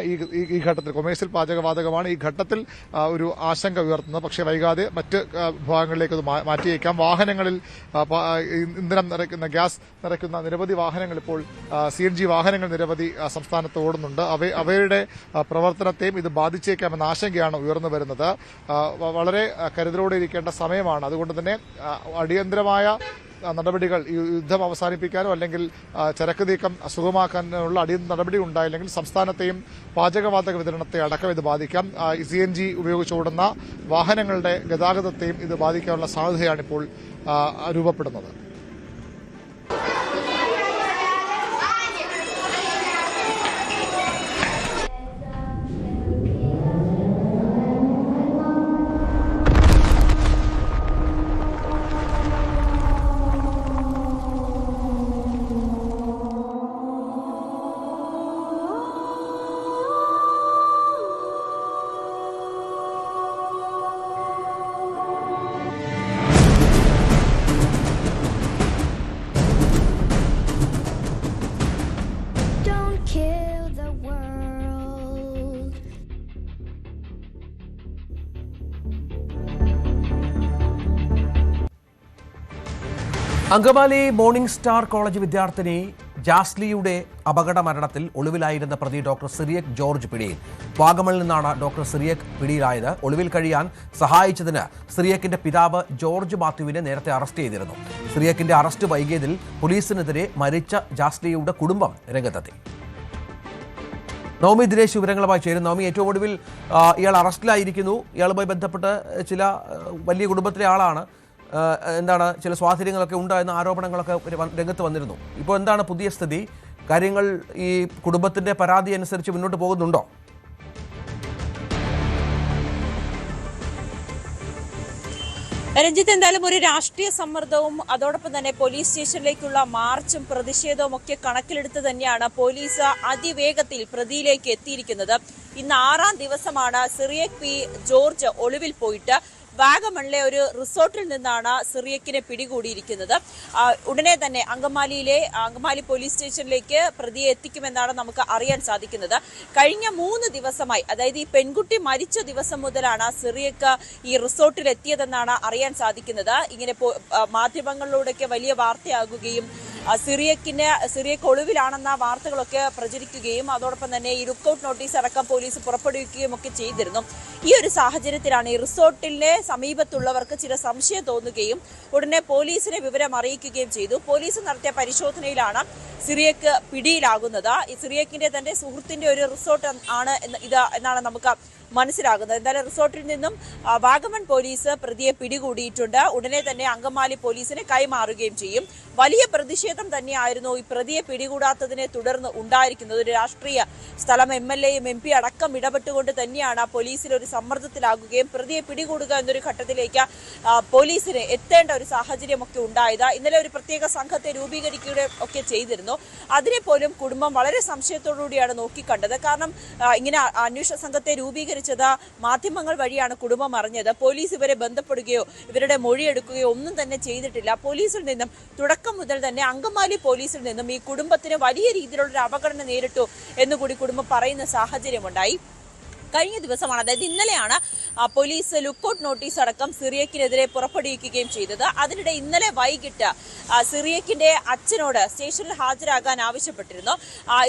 ഈ ഘട്ടത്തിൽ, കൊമേഴ്സ്യൽ പാചകവാതകമാണ് ഈ ഘട്ടത്തിൽ ഒരു ആശങ്ക ഉയർത്തുന്നത്. പക്ഷേ വൈകാതെ മറ്റ് ഭാഗങ്ങളിലേക്ക് അത് മാറ്റിയേക്കാം. വാഹനങ്ങളിൽ ഇന്ധനം നിറയ്ക്കുന്ന, ഗ്യാസ് നിറയ്ക്കുന്ന നിരവധി വാഹനങ്ങൾ ഇപ്പോൾ CNG വാഹനങ്ങൾ നിരവധി സംസ്ഥാനത്ത് ഓടുന്നുണ്ട്. അവയുടെ പ്രവർത്തനത്തെയും ഇത് ബാധിച്ചേക്കാമെന്ന ആശങ്കയാണ് ഉയർന്നു വരുന്നത്. വളരെ കരുതലോടെ ഇരിക്കേണ്ട സമയമാണ്. അതുകൊണ്ട് തന്നെ അടിയന്തരമായ നടപടികൾ, ഈ യുദ്ധം അവസാനിപ്പിക്കാനോ അല്ലെങ്കിൽ ചരക്ക് നീക്കം സുഗമമാക്കാനുള്ള അടിയന്തര നടപടി ഉണ്ടായില്ലെങ്കിൽ സംസ്ഥാനത്തെയും പാചകവാതക വിതരണത്തെ അടക്കം ഇത് ബാധിക്കാം. CNG ഉപയോഗിച്ചോടുന്ന വാഹനങ്ങളുടെ ഗതാഗതത്തെയും ഇത് ബാധിക്കാനുള്ള സാധ്യതയാണ് ഇപ്പോൾ രൂപപ്പെടുന്നത്. അങ്കമാലി മോർണിംഗ് സ്റ്റാർ കോളേജ് വിദ്യാർത്ഥിനി ജാസ്ലിയുടെ അപകട മരണത്തിൽ ഒളിവിലായിരുന്ന പ്രതി ഡോക്ടർ സിറിയക് ജോർജ് പിടിയിൽ. വാഗമണിൽ നിന്നാണ് ഡോക്ടർ സിറിയക് പിടിയിലായത്. ഒളിവിൽ കഴിയാൻ സഹായിച്ചതിന് സിറിയക്കിന്റെ പിതാവ് ജോർജ് മാത്യുവിനെ നേരത്തെ അറസ്റ്റ് ചെയ്തിരുന്നു. സിറിയക്കിന്റെ അറസ്റ്റ് വൈകിയതിൽ പോലീസിനെതിരെ മരിച്ച ജാസ്ലിയുടെ കുടുംബം രംഗത്തെത്തി. നവമി ദിനേശ് വിവരങ്ങളുമായി ചേരും. നവമി, ഏറ്റവും ഒടുവിൽ ഇയാൾ അറസ്റ്റിലായിരിക്കുന്നു. ഇയാളുമായി ബന്ധപ്പെട്ട് ചില വലിയ കുടുംബത്തിലെ ആളാണ്, എന്താണ് ചില സ്വാധീനങ്ങളൊക്കെ ഉണ്ടായെന്ന ആരോപണങ്ങളൊക്കെ രംഗത്ത് വന്നിരുന്നു. ഇപ്പോൾ എന്താണ് പുതിയ സ്ഥിതി? കാര്യങ്ങൾ ഈ കുടുംബത്തിന്റെ പരാതി അനുസരിച്ച് മുന്നോട്ട് പോകുന്നുണ്ടോ? രഞ്ജിത്ത്, എന്തായാലും ഒരു രാഷ്ട്രീയ സമ്മർദ്ദവും അതോടൊപ്പം തന്നെ പോലീസ് സ്റ്റേഷനിലേക്കുള്ള മാർച്ചും പ്രതിഷേധവും ഒക്കെ കണക്കിലെടുത്ത് തന്നെയാണ് പോലീസ് അതിവേഗത്തിൽ പ്രതിയിലേക്ക് എത്തിയിരിക്കുന്നത്. ഇന്ന് 6ാം ദിവസമാണ് സിറിയക് പി ജോർജ് ഒളിവിൽ പോയിട്ട്. വാഗമണിലെ ഒരു റിസോർട്ടിൽ നിന്നാണ് സിറിയക്കിനെ പിടികൂടിയിരിക്കുന്നത്. ഉടനെ തന്നെ അങ്കമാലി പോലീസ് സ്റ്റേഷനിലേക്ക് പ്രതിയെ എത്തിക്കുമെന്നാണ് നമുക്ക് അറിയാൻ സാധിക്കുന്നത്. കഴിഞ്ഞ 3 ദിവസമായി, അതായത് ഈ പെൺകുട്ടി മരിച്ച ദിവസം മുതലാണ് സിറിയക്ക് ഈ റിസോർട്ടിൽ എത്തിയതെന്നാണ് അറിയാൻ സാധിക്കുന്നത്. ഇങ്ങനെ മാധ്യമങ്ങളിലൂടെയൊക്കെ വലിയ വാർത്തയാകുകയും സിറിയക്ക് ഒളിവിലാണെന്ന വാർത്തകളൊക്കെ പ്രചരിക്കുകയും അതോടൊപ്പം തന്നെ ഈ ലുക്കൌട്ട് നോട്ടീസ് അടക്കം പോലീസ് പുറപ്പെടുവിക്കുകയും ഒക്കെ ചെയ്തിരുന്നു. ഈ ഒരു സാഹചര്യത്തിലാണ് ഈ റിസോർട്ടിന്റെ സമീപത്തുള്ളവർക്ക് ചില സംശയം തോന്നുകയും ഉടനെ പോലീസിനെ വിവരം അറിയിക്കുകയും ചെയ്തു. പോലീസ് നടത്തിയ പരിശോധനയിലാണ് സിറിയക്ക് പിടിയിലാകുന്നത്. ഈ സിറിയക്കിന്റെ തന്റെ സുഹൃത്തിന്റെ ഒരു റിസോർട്ട് ആണ് എന്നാണ് നമുക്ക് മനസ്സിലാകുന്നത്. എന്തായാലും റിസോർട്ടിൽ നിന്നും വാഗമൺ പോലീസ് പ്രതിയെ പിടികൂടിയിട്ടുണ്ട്. ഉടനെ തന്നെ അങ്കമാലി പോലീസിന് കൈമാറുകയും ചെയ്യും. വലിയ പ്രതിഷേധം തന്നെയായിരുന്നു ഈ പ്രതിയെ പിടികൂടാത്തതിനെ തുടർന്ന് ഉണ്ടായിരിക്കുന്നത്. ഒരു രാഷ്ട്രീയ സ്ഥലം MLAയും MP അടക്കം ഇടപെട്ടുകൊണ്ട് തന്നെയാണ് പോലീസിൽ ഒരു സമ്മർദ്ദത്തിലാകുകയും പ്രതിയെ പിടികൂടുക എന്നൊരു ഘട്ടത്തിലേക്ക് പോലീസിന് എത്തേണ്ട ഒരു സാഹചര്യമൊക്കെ ഉണ്ടായത്. ഇന്നലെ ഒരു പ്രത്യേക സംഘത്തെ രൂപീകരിക്കുകയും ഒക്കെ ചെയ്തിരുന്നു. അതിനെ പോലും കുടുംബം വളരെ സംശയത്തോടുകൂടിയാണ് നോക്കിക്കണ്ടത്. കാരണം ഇങ്ങനെ അന്വേഷണ സംഘത്തെ രൂപീകരിച്ചത് മാധ്യമങ്ങൾ വഴിയാണ് കുടുംബം അറിഞ്ഞത്. പോലീസ് ഇവരെ ബന്ധപ്പെടുകയോ ഇവരുടെ മൊഴിയെടുക്കുകയോ ഒന്നും തന്നെ ചെയ്തിട്ടില്ല. പോലീസിൽ നിന്നും തുടക്കം മുതൽ തന്നെ അങ്കമാലി പോലീസിൽ നിന്നും ഈ കുടുംബത്തിന് വലിയ രീതിയിലുള്ള ഒരു അവഗണന നേരിട്ടു എന്നുകൂടി കുടുംബം പറയുന്ന സാഹചര്യമുണ്ടായി. കഴിഞ്ഞ ദിവസമാണ്, അതായത് ഇന്നലെയാണ് പോലീസ് ലുക്കൌട്ട് നോട്ടീസ് അടക്കം സിറിയക്കിനെതിരെ പുറപ്പെടുവിക്കുകയും ചെയ്തത്. അതിനിടെ ഇന്നലെ വൈകിട്ട് സിറിയക്കിന്റെ അച്ഛനോട് സ്റ്റേഷനിൽ ഹാജരാകാൻ ആവശ്യപ്പെട്ടിരുന്നു.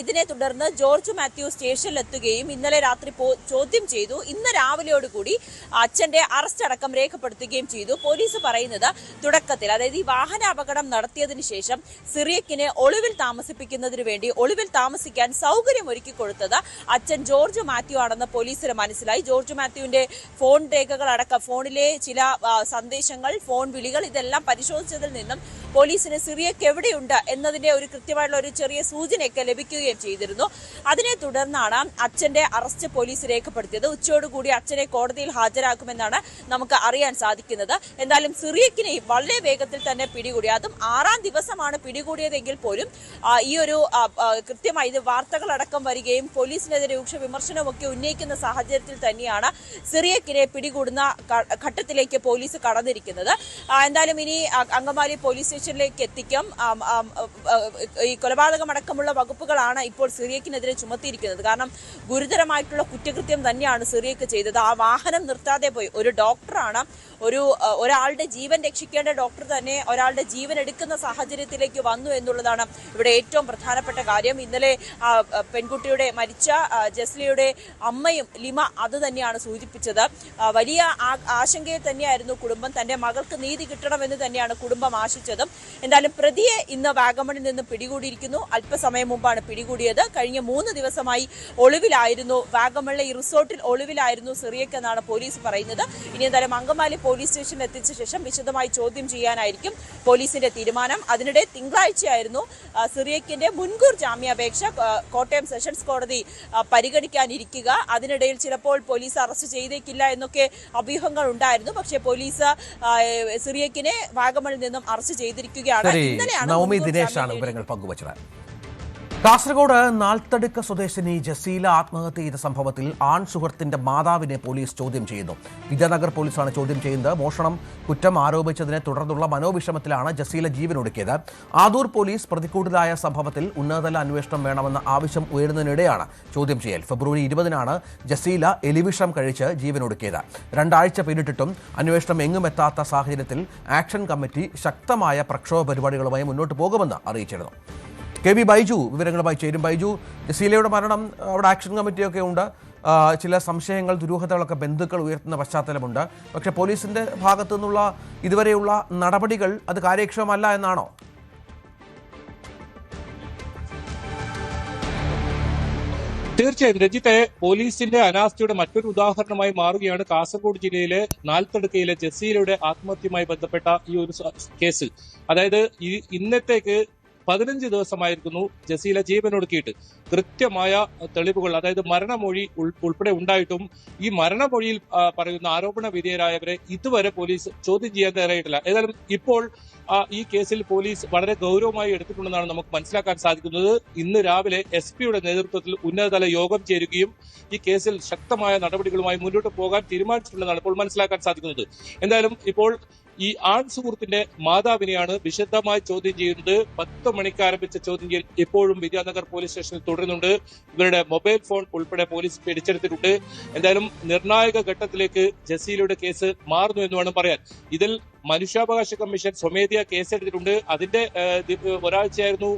ഇതിനെ തുടർന്ന് ജോർജ് മാത്യു സ്റ്റേഷനിലെത്തുകയും ഇന്നലെ രാത്രി ചോദ്യം ചെയ്തു. ഇന്ന് രാവിലെയോടുകൂടി അച്ഛന്റെ അറസ്റ്റ് അടക്കം രേഖപ്പെടുത്തുകയും ചെയ്തു. പോലീസ് പറയുന്നത് തുടക്കത്തിൽ, അതായത് ഈ വാഹനാപകടം നടത്തിയതിനു ശേഷം സിറിയക്കിനെ ഒളിവിൽ താമസിപ്പിക്കുന്നതിന് വേണ്ടി ഒളിവിൽ താമസിക്കാൻ സൗകര്യം ഒരുക്കി കൊടുത്തത് അച്ഛൻ ജോർജ് മാത്യു ആണെന്ന് പോലീസിന് മനസ്സിലായി. ജോർജ് മാത്യുവിന്റെ ഫോൺ രേഖകൾ അടക്കം ഫോണിലെ ചില സന്ദേശങ്ങൾ, ഫോൺ വിളികൾ ഇതെല്ലാം പരിശോധിച്ചതിൽ നിന്നും പോലീസിന് സിറിയക്ക് എവിടെയുണ്ട് എന്നതിന്റെ ഒരു കൃത്യമായിട്ടുള്ള ഒരു ചെറിയ സൂചനയൊക്കെ ലഭിക്കുകയും ചെയ്തിരുന്നു. അതിനെ തുടർന്നാണ് അച്ഛന്റെ അറസ്റ്റ് പോലീസ് രേഖപ്പെടുത്തിയത്. ഉച്ചയോടുകൂടി അച്ഛനെ കോടതിയിൽ ഹാജരാക്കുമെന്നാണ് നമുക്ക് അറിയാൻ സാധിക്കുന്നത്. എന്തായാലും സിറിയക്കിനെയും വളരെ വേഗത്തിൽ തന്നെ പിടികൂടി. അതും 6ാം ദിവസമാണ് പിടികൂടിയതെങ്കിൽ പോലും ഈ ഒരു കൃത്യമായി ഇത് വാർത്തകളടക്കം വരികയും പോലീസിനെതിരെ രൂക്ഷ വിമർശനമൊക്കെ ഉന്നയിക്കുന്ന സാഹചര്യത്തിൽ തന്നെയാണ് സിറിയക്കിനെ പിടികൂടുന്ന ഘട്ടത്തിലേക്ക് പോലീസ് കടന്നിരിക്കുന്നത്. എന്തായാലും ഇനി അങ്കമാലി പോലീസ് സ്റ്റേഷനിലേക്ക് എത്തിക്കും. ഈ കൊലപാതകമടക്കമുള്ള വകുപ്പുകളാണ് ഇപ്പോൾ സിറിയക്കിനെതിരെ ചുമത്തിയിരിക്കുന്നത്. കാരണം ഗുരുതരമായിട്ടുള്ള കുറ്റകൃത്യം തന്നെയാണ് സിറിയക്ക് ചെയ്തത്. ആ വാഹനം നിർത്താതെ പോയി. ഒരു ഡോക്ടറാണ്, ഒരാളുടെ ജീവൻ രക്ഷിക്കേണ്ട ഡോക്ടർ തന്നെ ഒരാളുടെ ജീവൻ എടുക്കുന്ന സാഹചര്യത്തിലേക്ക് വന്നു എന്നുള്ളതാണ് ഇവിടെ ഏറ്റവും പ്രധാനപ്പെട്ട കാര്യം. ഇന്നലെ പെൺകുട്ടിയുടെ മരിച്ച ജസ്ലിയുടെ അമ്മയും ലിമ അത് തന്നെയാണ് സൂചിപ്പിച്ചത്. വലിയ ആശങ്കയിൽ തന്നെയായിരുന്നു കുടുംബം. തന്റെ മകൾക്ക് നീതി കിട്ടണമെന്ന് തന്നെയാണ് കുടുംബം ആശിച്ചതും. എന്തായാലും പ്രതിയെ ഇന്ന് വാഗമണിൽ നിന്ന് പിടികൂടിയിരിക്കുന്നു. അല്പസമയം മുമ്പാണ് പിടികൂടിയത്. കഴിഞ്ഞ 3 ദിവസമായി ഒളിവിലായിരുന്നു, വാഗമണിലെ ഈ റിസോർട്ടിൽ ഒളിവിലായിരുന്നു സിറിയക്ക് എന്നാണ് പോലീസ് പറയുന്നത്. ഇനി എന്തായാലും അങ്കമാലി പോലീസ് സ്റ്റേഷനിൽ എത്തിച്ച ശേഷം വിശദമായി ചോദ്യം ചെയ്യാനായിരിക്കും പോലീസിന്റെ തീരുമാനം. അതിനിടെ തിങ്കളാഴ്ചയായിരുന്നു സിറിയക്കിന്റെ മുൻകൂർ ജാമ്യാപേക്ഷ കോട്ടയം സെഷൻസ് കോടതി പരിഗണിക്കാനിരിക്കുക. അതിനിടയിൽ ചിലപ്പോൾ പോലീസ് അറസ്റ്റ് ചെയ്തേക്കില്ല എന്നൊക്കെ അഭ്യൂഹങ്ങൾ ഉണ്ടായിരുന്നു. പക്ഷേ പോലീസ് സിറിയക്കിനെ വാഗമണിൽ നിന്നും അറസ്റ്റ് ചെയ്തിരിക്കുകയാണ്. നവമി ദിനേശാണ് വിവരങ്ങൾ പങ്കുവച്ചത്. കാസർഗോഡ് നാൽത്തടുക്ക സ്വദേശിനി ജസീല ആത്മഹത്യ ചെയ്ത സംഭവത്തിൽ ആൺ സുഹൃത്തിന്റെ മാതാവിനെ പോലീസ് ചോദ്യം ചെയ്യുന്നു. വിദ്യാനഗർ പോലീസാണ് ചോദ്യം ചെയ്യുന്നത്. മോഷണം കുറ്റം ആരോപിച്ചതിനെ തുടർന്നുള്ള മനോവിഷമത്തിലാണ് ജസീല ജീവനൊടുക്കിയത്. ആദൂർ പോലീസ് പ്രതിക്കൂട്ടിലായ സംഭവത്തിൽ ഉന്നതതല അന്വേഷണം വേണമെന്ന ആവശ്യം ഉയരുന്നതിനിടെയാണ് ചോദ്യം ചെയ്യൽ. ഫെബ്രുവരി 20-നാണ് ജസീല എലിവിഷം കഴിച്ച് ജീവനൊടുക്കിയത്. 2 ആഴ്ച പിന്നിട്ടിട്ടും അന്വേഷണം എങ്ങും എത്താത്ത സാഹചര്യത്തിൽ ആക്ഷൻ കമ്മിറ്റി ശക്തമായ പ്രക്ഷോഭ പരിപാടികളുമായി മുന്നോട്ട് പോകുമെന്ന് അറിയിച്ചിരുന്നു. KB ബൈജു വിവരങ്ങളുമായി ചേരും. ബൈജു, ജസീലയുടെ മരണം, അവിടെ ആക്ഷൻ കമ്മിറ്റിയൊക്കെ ഉണ്ട്, ചില സംശയങ്ങൾ, ദുരൂഹതകളൊക്കെ ബന്ധുക്കൾ ഉയർത്തുന്ന പശ്ചാത്തലമുണ്ട്. പക്ഷേ പോലീസിന്റെ ഭാഗത്തു നിന്നുള്ള ഇതുവരെയുള്ള നടപടികൾ അത് കാര്യക്ഷമമല്ല എന്നാണോ? തീർച്ചയായും രഞ്ജിത്തെ, പോലീസിന്റെ അനാസ്ഥയുടെ മറ്റൊരു ഉദാഹരണമായി മാറുകയാണ് കാസർഗോഡ് ജില്ലയിലെ നാൽത്തടുക്കയിലെ ജസീലയുടെ ആത്മഹത്യയുമായി ബന്ധപ്പെട്ട ഈ ഒരു കേസ്. അതായത് ഇന്നത്തേക്ക് 15 ദിവസമായിരിക്കുന്നു ജസീല ജീവനൊടുക്കിയിട്ട്. കൃത്യമായ തെളിവുകൾ, അതായത് മരണമൊഴി ഉൾപ്പെടെ ഉണ്ടായിട്ടും ഈ മരണമൊഴിയിൽ പറയുന്ന ആരോപണ വിധേയരായവരെ ഇതുവരെ പോലീസ് ചോദ്യം ചെയ്യാൻ തയ്യാറായിട്ടില്ല. ഏതായാലും ഇപ്പോൾ ഈ കേസിൽ പോലീസ് വളരെ ഗൗരവമായി എടുത്തിട്ടുണ്ടെന്നാണ് നമുക്ക് മനസ്സിലാക്കാൻ സാധിക്കുന്നത്. ഇന്ന് രാവിലെ SP-യുടെ നേതൃത്വത്തിൽ ഉന്നതതല യോഗം ചേരുകയും ഈ കേസിൽ ശക്തമായ നടപടികളുമായി മുന്നോട്ട് പോകാൻ തീരുമാനിച്ചിട്ടുണ്ടെന്നാണ് ഇപ്പോൾ മനസ്സിലാക്കാൻ സാധിക്കുന്നത്. എന്തായാലും ഇപ്പോൾ ഈ ആൺ സുഹൃത്തിന്റെ മാതാവിനെയാണ് വിശദമായി ചോദ്യം ചെയ്യുന്നത്. 10 മണിക്ക് ആരംഭിച്ച ചോദ്യം ചെയ്യൽ ഇപ്പോഴും വിദ്യാനഗർ പോലീസ് സ്റ്റേഷനിൽ തുടരുന്നുണ്ട്. ഇവരുടെ മൊബൈൽ ഫോൺ ഉൾപ്പെടെ പോലീസ് പിടിച്ചെടുത്തിട്ടുണ്ട്. എന്തായാലും നിർണായക ഘട്ടത്തിലേക്ക് ജസീലയുടെ കേസ് മാറുന്നു എന്ന് വേണം പറയാൻ. ഇതിൽ മനുഷ്യാവകാശ കമ്മീഷൻ സ്വമേധയാ കേസെടുത്തിട്ടുണ്ട്. അതിന്റെ ഒരാഴ്ചയായിരുന്നു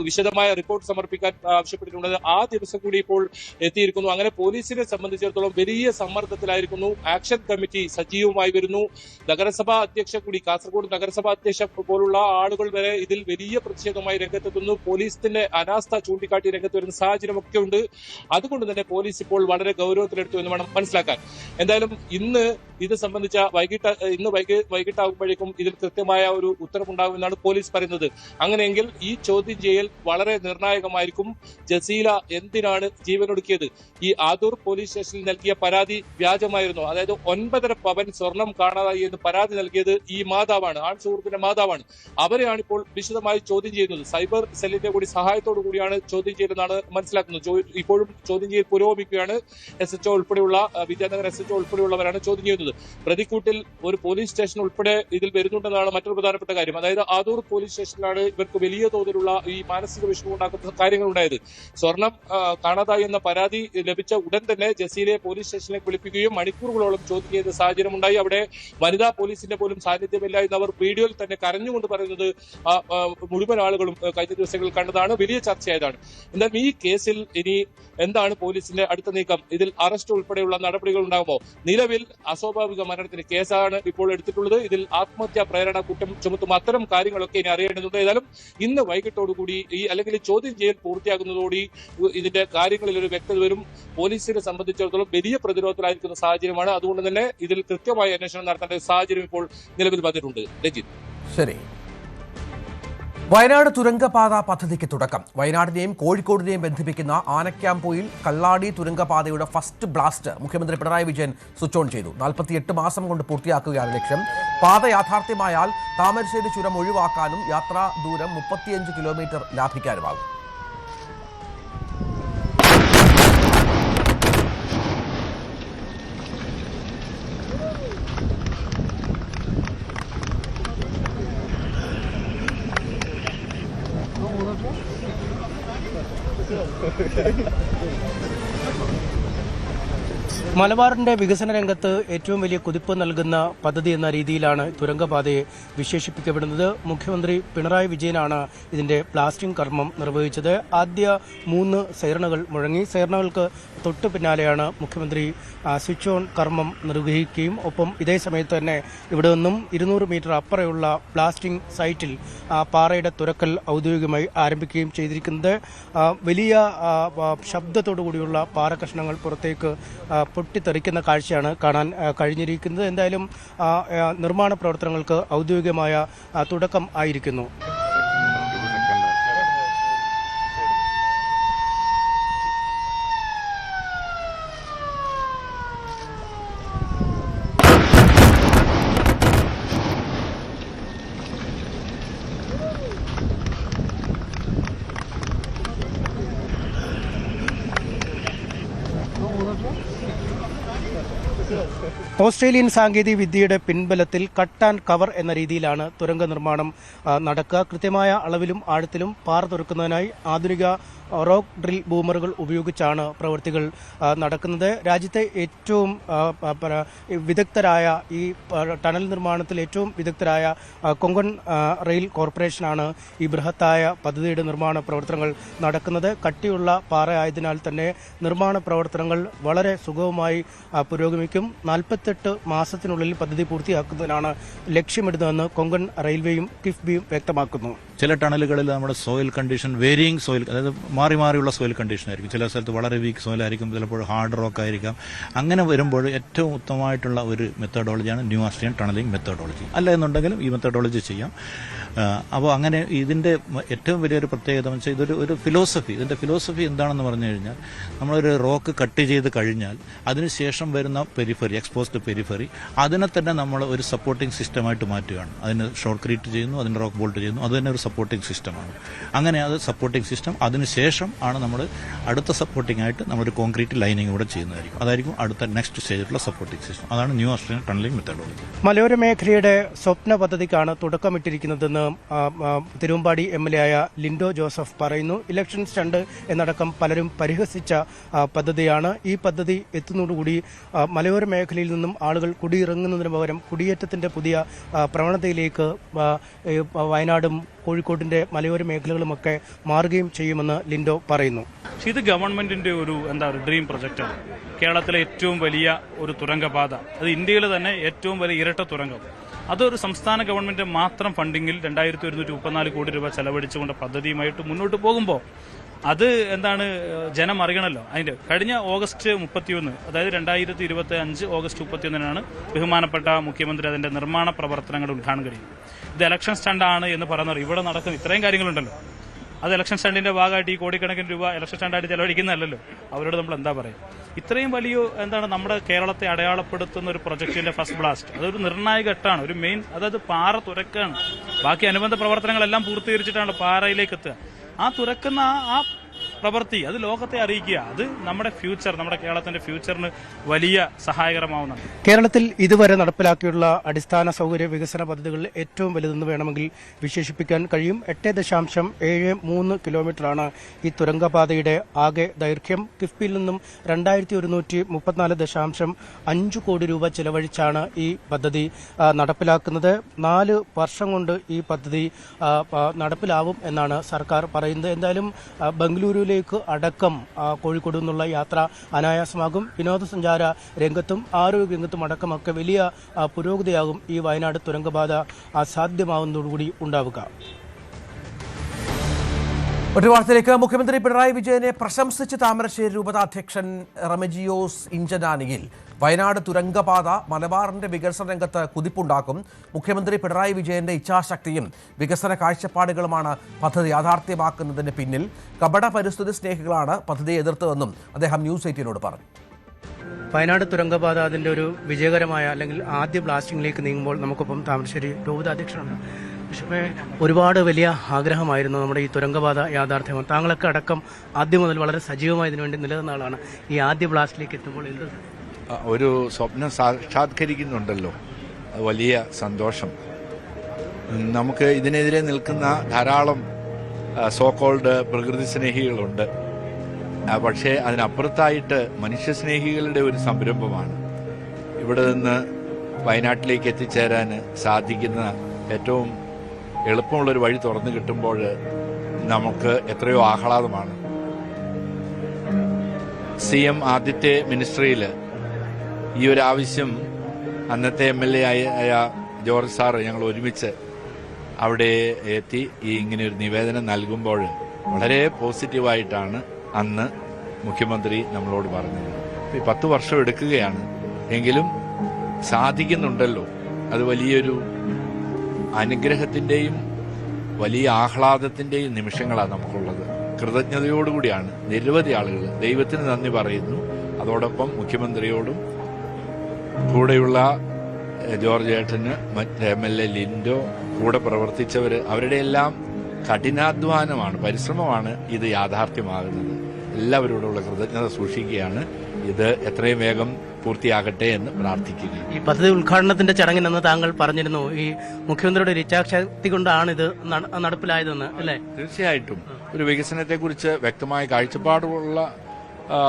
വിശദമായ റിപ്പോർട്ട് സമർപ്പിക്കാൻ ആവശ്യപ്പെട്ടിട്ടുള്ളത്. ആ ദിവസം കൂടി ഇപ്പോൾ എത്തിയിരിക്കുന്നു. അങ്ങനെ പോലീസിനെ സംബന്ധിച്ചിടത്തോളം വലിയ സമ്മർദ്ദത്തിലായിരിക്കുന്നു. ആക്ഷൻ കമ്മിറ്റി സജീവമായി വരുന്നു. നഗരസഭാ അധ്യക്ഷ കൂടി, കാസർഗോഡ് നഗരസഭാ അധ്യക്ഷ പോലുള്ള ആളുകൾ വരെ ഇതിൽ വലിയ പ്രതിഷേധമായി രംഗത്തെത്തുന്നു. പോലീസിന്റെ അനാസ്ഥ ചൂണ്ടിക്കാട്ടി രംഗത്ത് വരുന്ന സാഹചര്യമൊക്കെ ഉണ്ട്. അതുകൊണ്ട് തന്നെ പോലീസ് ഇപ്പോൾ വളരെ ഗൗരവത്തിലെടുത്തു എന്ന് വേണം മനസ്സിലാക്കാൻ. എന്തായാലും ഇന്ന് ഇത് സംബന്ധിച്ച ഇന്ന് വൈകിട്ടാകുമ്പോഴേക്കും ഇതിൽ കൃത്യമായ ഒരു ഉത്തരവുണ്ടാകുമെന്നാണ് പോലീസ് പറയുന്നത്. അങ്ങനെയെങ്കിൽ ഈ ചോദ്യം ചെയ്യൽ വളരെ നിർണായകമായിരിക്കും. ജസീല എന്തിനാണ് ജീവനൊടുക്കിയത്? ഈ ആദൂർ പോലീസ് സ്റ്റേഷനിൽ നൽകിയ പരാതി വ്യാജമായിരുന്നു. അതായത് 9.5 പവൻ സ്വർണം കാണാതായി എന്ന് പരാതി നൽകിയത് ഈ മാതാവാണ്, ആൺ സുഹൃത്തിന്റെ മാതാവാണ്. അവരെയാണ് ഇപ്പോൾ വിശദമായി ചോദ്യം ചെയ്യുന്നത്. സൈബർ സെല്ലിന്റെ കൂടി സഹായത്തോടു കൂടിയാണ് ചോദ്യം ചെയ്യലെന്നാണ് മനസ്സിലാക്കുന്നത്. ഇപ്പോഴും ചോദ്യം ചെയ്യൽ പുരോഗമിക്കുകയാണ്. SHO ഉൾപ്പെടെയുള്ള വിദ്യാനഗർ SHO ഉൾപ്പെടെയുള്ളവരാണ് ചോദ്യം ചെയ്യുന്നത്. പ്രതിക്കൂട്ടിൽ ഒരു പോലീസ് സ്റ്റേഷൻ ഉൾപ്പെടെ ഇതിൽ വരുന്നുണ്ടെന്നാണ് മറ്റൊരു പ്രധാനപ്പെട്ട കാര്യം. അതായത് ആദൂർ പോലീസ് സ്റ്റേഷനിലാണ് ഇവർക്ക് വലിയ തോതിലുള്ള ഈ മാനസിക വിഷമം ഉണ്ടാക്കുന്ന കാര്യങ്ങൾ ഉണ്ടായത്. സ്വർണം കാണാതായി എന്ന പരാതി ലഭിച്ച ഉടൻ തന്നെ ജസീലയെ പോലീസ് സ്റ്റേഷനിലേക്ക് വിളിപ്പിക്കുകയും മണിക്കൂറുകളോളം ചോദ്യം ചെയ്ത സാഹചര്യം ഉണ്ടായി. അവിടെ വനിതാ പോലീസിന്റെ പോലും സാന്നിധ്യമില്ല എന്ന് അവർ വീഡിയോയിൽ തന്നെ കരഞ്ഞുകൊണ്ട് പറയുന്നത് മുഴുവൻ ആളുകളും കഴിഞ്ഞ ദിവസങ്ങളിൽ കണ്ടതാണ്. വലിയ ചർച്ചയായതാണ്. എന്തായാലും ഈ കേസിൽ ഇനി എന്താണ് പോലീസിന്റെ അടുത്ത നീക്കം? ഇതിൽ അറസ്റ്റ് ഉൾപ്പെടെയുള്ള നടപടികൾ ഉണ്ടാകുമോ? നിലവിൽ അസ്വാഭാവിക മരണത്തിന് കേസാണ് ഇപ്പോൾ എടുത്തിട്ടുള്ളത്. ഇതിൽ ആത്മഹത്യാ പ്രേരണ കുറ്റം ചുമത്തും. അത്തരം കാര്യങ്ങളൊക്കെ ഇനി അറിയേണ്ടതുണ്ട്. ഏതായാലും ഇന്ന് വൈകിട്ടോടുകൂടി അല്ലെങ്കിൽ ചോദ്യം ചെയ്യൽ പൂർത്തിയാകുന്നതോടുകൂടി ഇതിന്റെ കാര്യങ്ങളിൽ ഒരു വ്യക്തത വരും. പോലീസിനെ സംബന്ധിച്ചിടത്തോളം വലിയ പ്രതിരോധത്തിലായിരിക്കുന്ന സാഹചര്യമാണ്. അതുകൊണ്ട് തന്നെ ഇതിൽ കൃത്യമായ അന്വേഷണം നടത്തേണ്ട സാഹചര്യം ഇപ്പോൾ നിലവിൽ വന്നിട്ടുണ്ട്. രഞ്ജിത്ത്, ശരി. വയനാട് തുരങ്കപാത പദ്ധതിക്ക് തുടക്കം. വയനാടിനെയും കോഴിക്കോടിനെയും ബന്ധിപ്പിക്കുന്ന ആനക്കാംപൊയിൽ കള്ളാടി തുരങ്കപാതയുടെ ഫസ്റ്റ് ബ്ലാസ്റ്റ് മുഖ്യമന്ത്രി പിണറായി വിജയൻ സ്വിച്ച് ഓൺ ചെയ്തു. 48 മാസം കൊണ്ട് പൂർത്തിയാക്കുകയാണ് ലക്ഷ്യം. പാത യാഥാർത്ഥ്യമായാൽ താമരശ്ശേരി ചുരം ഒഴിവാക്കാനും യാത്രാ ദൂരം 35 കിലോമീറ്റർ ലാഭിക്കാനുമാകും. മലബാറിന്റെ വികസന രംഗത്ത് ഏറ്റവും വലിയ കുതിപ്പ് നൽകുന്ന പദ്ധതി എന്ന രീതിയിലാണ് തുരങ്കപാതയെ വിശേഷിപ്പിക്കപ്പെടുന്നത്. മുഖ്യമന്ത്രി പിണറായി വിജയനാണ് ഇതിന്റെ ബ്ലാസ്റ്റിംഗ് കർമ്മം നിർവഹിച്ചത്. ആദ്യ 3 സൈറണുകൾ മുഴങ്ങി. സൈറണുകൾക്ക് തൊട്ടു പിന്നാലെയാണ് മുഖ്യമന്ത്രി സ്വിച്ച് ഓൺ കർമ്മം നിർവഹിക്കുകയും ഒപ്പം ഇതേ സമയത്ത് തന്നെ ഇവിടെ നിന്നും 200 മീറ്റർ അപ്പുറയുള്ള ബ്ലാസ്റ്റിംഗ് സൈറ്റിൽ പാറയുടെ തുരക്കൽ ഔദ്യോഗികമായി ആരംഭിക്കുകയും ചെയ്തിരിക്കുന്നത്. വലിയ ശബ്ദത്തോടുകൂടിയുള്ള പാറ കഷ്ണങ്ങൾ പുറത്തേക്ക് പൊട്ടിത്തെറിക്കുന്ന കാഴ്ചയാണ് കാണാൻ കഴിഞ്ഞിരിക്കുന്നത്. എന്തായാലും നിർമ്മാണ പ്രവർത്തനങ്ങൾക്ക് ഔദ്യോഗികമായ തുടക്കം ആയിരിക്കുന്നു. ഓസ്ട്രേലിയൻ സാങ്കേതിക വിദ്യയുടെ പിൻബലത്തിൽ കട്ട് ആൻഡ് കവർ എന്ന രീതിയിലാണ് തുരങ്ക നിർമ്മാണം നടക്കുക. കൃത്യമായ അളവിലും ആഴത്തിലും പാറ തുറക്കുന്നതിനായി ആധുനിക റോക്ക് ഡ്രിൽ ബൂമറുകൾ ഉപയോഗിച്ചാണ് പ്രവൃത്തികൾ നടക്കുന്നത്. രാജ്യത്തെ ഏറ്റവും വിദഗ്ധരായ ഈ ടണൽ നിർമ്മാണത്തിൽ ഏറ്റവും വിദഗ്ധരായ കൊങ്കൺ റെയിൽ കോർപ്പറേഷനാണ് ഈ ബൃഹത്തായ പദ്ധതിയുടെ നിർമ്മാണ പ്രവർത്തനങ്ങൾ നടക്കുന്നത്. കട്ടിയുള്ള പാറ ആയതിനാൽ തന്നെ നിർമ്മാണ പ്രവർത്തനങ്ങൾ വളരെ സുഗമമായി പുരോഗമിക്കും. 48 മാസത്തിനുള്ളിൽ പദ്ധതി പൂർത്തിയാക്കുന്നതിനാണ് ലക്ഷ്യമിടുന്നതെന്ന് കൊങ്കൺ റെയിൽവേയും കിഫ്ബിയും വ്യക്തമാക്കുന്നു. ചില ടണലുകളിൽ നമ്മുടെ സോയിൽ കണ്ടീഷൻ വേരിയിങ് സോയിൽ, അതായത് മാറി മാറിയുള്ള സോയിൽ കണ്ടീഷൻ ആയിരിക്കും. ചില സ്ഥലത്ത് വളരെ വീക്ക് സോയിൽ ആയിരിക്കും, ചിലപ്പോൾ ഹാർഡ് റോക്ക് ആയിരിക്കാം. അങ്ങനെ വരുമ്പോൾ ഏറ്റവും ഉത്തമമായിട്ടുള്ള ഒരു മെത്തഡോളജിയാണ് ന്യൂ ഓസ്ട്രിയൻ ടണലിംഗ് മെത്തഡോളജി. അല്ല എന്നുണ്ടെങ്കിലും ഈ മെത്തഡോളജി ചെയ്യാം. അപ്പോൾ അങ്ങനെ ഇതിൻ്റെ ഏറ്റവും വലിയൊരു പ്രത്യേകത എന്ന് വെച്ചാൽ ഇതൊരു ഫിലോസഫി. ഇതിൻ്റെ ഫിലോസഫി എന്താണെന്ന് പറഞ്ഞു കഴിഞ്ഞാൽ, നമ്മളൊരു റോക്ക് കട്ട് ചെയ്ത് കഴിഞ്ഞാൽ അതിനുശേഷം വരുന്ന പെരിഫറി, എക്സ്പോസ്ഡ് പെരിഫറി, അതിനെ തന്നെ നമ്മൾ ഒരു സപ്പോർട്ടിംഗ് സിസ്റ്റമായിട്ട് മാറ്റുകയാണ്. അതിന് ഷോർട്ട് ക്രീറ്റ് ചെയ്യുന്നു, അതിന് റോക്ക് ബോൾട്ട് ചെയ്യുന്നു, അത് തന്നെ ഒരു സപ്പോർട്ടിംഗ് സിസ്റ്റമാണ്. അങ്ങനെ അത് സപ്പോർട്ടിംഗ് സിസ്റ്റം അതിനുശേഷം ആണ് നമ്മൾ അടുത്ത സപ്പോർട്ടിംഗ് ആയിട്ട് നമ്മളൊരു കോൺക്രീറ്റ് ലൈനിങ് കൂടെ ചെയ്യുന്നതായിരിക്കും. അതായിരിക്കും അടുത്ത നെക്സ്റ്റ് സ്റ്റേജിലുള്ള സപ്പോർട്ടിംഗ് സിസ്റ്റം. അതാണ് ന്യൂ ഓസ്ട്രേലിയൻ ടണലിംഗ് മെത്തഡോളജി. മലയോര മേഖലയുടെ സ്വപ്ന പദ്ധതിക്കാണ് തുടക്കമിട്ടിരിക്കുന്നതെന്ന് തിരുവമ്പാടി MLA ആയ ലിൻഡോ ജോസഫ് പറയുന്നു. ഇലക്ഷൻ സ്റ്റണ്ട് എന്നടക്കം പലരും പരിഹസിച്ച പദ്ധതിയാണ്. ഈ പദ്ധതി എത്തുന്നതോടുകൂടി മലയോര മേഖലയിൽ നിന്നും ആളുകൾ കുടിയിറങ്ങുന്നതിന് പകരം കുടിയേറ്റത്തിന്റെ പുതിയ പ്രവണതയിലേക്ക് വയനാടും കോഴിക്കോടിന്റെ മലയോര മേഖലകളുമൊക്കെ മാറുകയും ചെയ്യുമെന്ന് ലിൻഡോ പറയുന്നു. ഇത് ഗവൺമെന്റിന്റെ ഒരു ഡ്രീം പ്രൊജക്റ്റാണ്. കേരളത്തിലെ ഏറ്റവും വലിയ ഒരു തുരങ്കപാത, അത് ഇന്ത്യയിലെ തന്നെ ഏറ്റവും വലിയ ഇരട്ട തുരങ്കം. അതൊരു സംസ്ഥാന ഗവൺമെന്റ് മാത്രം ഫണ്ടിങ്ങിൽ 2134 കോടി രൂപ ചെലവഴിച്ചുകൊണ്ട് പദ്ധതിയുമായിട്ട് മുന്നോട്ട് പോകുമ്പോൾ അത് ജനം അറിയണമല്ലോ. അതിന്റെ കഴിഞ്ഞ ഓഗസ്റ്റ് 31, അതായത് 2025 ഓഗസ്റ്റ് 31 ബഹുമാനപ്പെട്ട മുഖ്യമന്ത്രി അതിന്റെ നിർമ്മാണ പ്രവർത്തനങ്ങളുടെ ഉദ്ഘാടനം കഴിയും. ഇത് ഇലക്ഷൻ സ്റ്റണ്ടാണ് എന്ന് പറയുന്നവർ ഇവിടെ നടക്കുന്ന ഇത്രയും കാര്യങ്ങളുണ്ടല്ലോ, അത് ഇലക്ഷൻ സ്റ്റണ്ടിന്റെ ഭാഗമായിട്ട് ഈ കോടിക്കണക്കിന് രൂപ ഇലക്ഷൻ സ്റ്റണ്ടായിട്ട് ചെലവഴിക്കുന്നതല്ലോ. അവരോട് നമ്മൾ എന്താ പറയുക? ഇത്രയും വലിയ നമ്മുടെ കേരളത്തെ അടയാളപ്പെടുത്തുന്ന ഒരു പ്രൊജക്ടിന്റെ ഫസ്റ്റ് ബ്ലാസ്റ്റ്, അതൊരു നിർണായക ഘട്ടമാണ്, ഒരു മെയിൻ. അതായത് പാറ തുരക്കാണ്. ബാക്കി അനുബന്ധ പ്രവർത്തനങ്ങളെല്ലാം പൂർത്തീകരിച്ചിട്ടാണ് പാറയിലേക്ക് എത്തുക. ആ തുറക്കുന്ന ആ പ്രവൃത്തി അത് ലോകത്തെ അറിയിക്കുക. അത് നമ്മുടെ ഫ്യൂച്ചർ, നമ്മുടെ കേരളത്തിന്റെ ഫ്യൂച്ചറിന് വലിയ സഹായകരമാവുന്നതാണ്. കേരളത്തിൽ ഇതുവരെ നടപ്പിലാക്കിയുള്ള അടിസ്ഥാന സൗകര്യ വികസന പദ്ധതികളിൽ ഏറ്റവും വലുതെന്ന് വേണമെങ്കിൽ വിശേഷിപ്പിക്കാൻ കഴിയും. 8.73 കിലോമീറ്ററാണ് ഈ തുരങ്കപാതയുടെ ആകെ ദൈർഘ്യം. കിഫ്ബിയിൽ നിന്നും 2134.5 കോടി രൂപ ചെലവഴിച്ചാണ് ഈ പദ്ധതി നടപ്പിലാക്കുന്നത്. 4 വർഷം കൊണ്ട് ഈ പദ്ധതി നടപ്പിലാവും എന്നാണ് സർക്കാർ പറയുന്നത്. എന്തായാലും ബംഗളൂരുവിലേക്ക് അടക്കം കോഴിക്കോട് നിന്നുള്ള യാത്ര അനായാസമാകും. വിനോദസഞ്ചാര രംഗത്തും ആരോഗ്യ രംഗത്തും അടക്കമൊക്കെ വലിയ പുരോഗതിയാകും ഈ വയനാട് തുരങ്കപാത സാധ്യമാവുന്നതോടുകൂടി ഉണ്ടാവുക. ഒരു വാർത്തയിലേക്ക്. മുഖ്യമന്ത്രി പിണറായി വിജയനെ പ്രശംസിച്ച് താമരശ്ശേരി രൂപത അധ്യക്ഷൻ റെമജിയോസ് ഇഞ്ചനാനിയിൽ വയനാട് തുരങ്കപാത മലബാറിന്റെ വികസന രംഗത്ത് കുതിപ്പുണ്ടാക്കും. മുഖ്യമന്ത്രി പിണറായി വിജയന്റെ ഇച്ഛാശക്തിയും വികസന കാഴ്ചപ്പാടുകളുമാണ് പദ്ധതി യാഥാർത്ഥ്യമാക്കുന്നതിന് പിന്നിൽ. കപട പരിസ്ഥിതി സ്നേഹികളാണ് പദ്ധതിയെ എതിർത്തതെന്നും അദ്ദേഹം ന്യൂസ് 18 പറഞ്ഞു. വയനാട് തുരങ്കപാത അതിന്റെ ഒരു വിജയകരമായ അല്ലെങ്കിൽ ആദ്യ ബ്ലാസ്റ്റിംഗിലേക്ക് നീങ്ങുമ്പോൾ നമുക്കൊപ്പം താമരശ്ശേരി രൂപത അധ്യക്ഷനാണ്. പക്ഷേ ഒരുപാട് വലിയ ആഗ്രഹമായിരുന്നു നമ്മുടെ ഈ തുരങ്കപാത യാഥാർത്ഥ്യമാണ്. താങ്കളൊക്കെ അടക്കം ആദ്യം മുതൽ വളരെ സജീവമായി ഇതിനുവേണ്ടി നിലനിന്ന ആളാണ്. ഈ ആദ്യ ബ്ലാസ്റ്റിലേക്ക് എത്തുമ്പോൾ ഒരു സ്വപ്നം സാക്ഷാത്കരിക്കുന്നുണ്ടല്ലോ, വലിയ സന്തോഷം. നമുക്ക് ഇതിനെതിരെ നിൽക്കുന്ന ധാരാളം സോകോൾഡ് പ്രകൃതി സ്നേഹികളുണ്ട്. പക്ഷേ അതിനപ്പുറത്തായിട്ട് മനുഷ്യസ്നേഹികളുടെ ഒരു സംരംഭമാണ്. ഇവിടെ നിന്ന് വയനാട്ടിലേക്ക് എത്തിച്ചേരാൻ സാധിക്കുന്ന ഏറ്റവും എളുപ്പമുള്ളൊരു വഴി തുറന്നു കിട്ടുമ്പോൾ നമുക്ക് എത്രയോ ആഹ്ലാദമാണ്. CM ആദ്യത്തെ മിനിസ്ട്രിയിൽ ഈ ഒരു ആവശ്യം അന്നത്തെ MLA ആയ ജോർജ് സാറ് ഞങ്ങൾ ഒരുമിച്ച് അവിടെ എത്തി ഇങ്ങനെ ഒരു നിവേദനം നൽകുമ്പോൾ വളരെ പോസിറ്റീവായിട്ടാണ് അന്ന് മുഖ്യമന്ത്രി നമ്മളോട് പറഞ്ഞത്. 10 വർഷം എടുക്കുകയാണ്, എങ്കിലും സാധിക്കുന്നുണ്ടല്ലോ. അത് വലിയൊരു അനുഗ്രഹത്തിന്റെയും വലിയ ആഹ്ലാദത്തിന്റെയും നിമിഷങ്ങളാണ് നമുക്കുള്ളത്. കൃതജ്ഞതയോടുകൂടിയാണ് നിരവധി ആളുകൾ ദൈവത്തിന് നന്ദി പറയുന്നു. അതോടൊപ്പം മുഖ്യമന്ത്രിയോടും കൂടെയുള്ള ജോർജ് ഏട്ടന്, മറ്റ് MLA ലിൻഡോ, കൂടെ പ്രവർത്തിച്ചവർ, അവരുടെ എല്ലാം കഠിനാധ്വാനമാണ്, പരിശ്രമമാണ് ഇത് യാഥാർത്ഥ്യമാകുന്നത്. എല്ലാവരോടുള്ള കൃതജ്ഞത സൂക്ഷിക്കുകയാണ്. ഇത് എത്രയും വേഗം പൂർത്തിയാകട്ടെ എന്ന് പ്രാർത്ഥിക്കുക. ഈ പദ്ധതി ഉദ്ഘാടനത്തിന്റെ ചടങ്ങിനെന്ന് താങ്കൾ പറഞ്ഞിരുന്നു, ഈ മുഖ്യമന്ത്രിയുടെ ഇച്ഛാശക്തി കൊണ്ടാണ് ഇത് നടപ്പിലായതെന്ന്, അല്ലേ? തീർച്ചയായിട്ടും ഒരു വികസനത്തെക്കുറിച്ച് വ്യക്തമായ കാഴ്ചപ്പാടുള്ള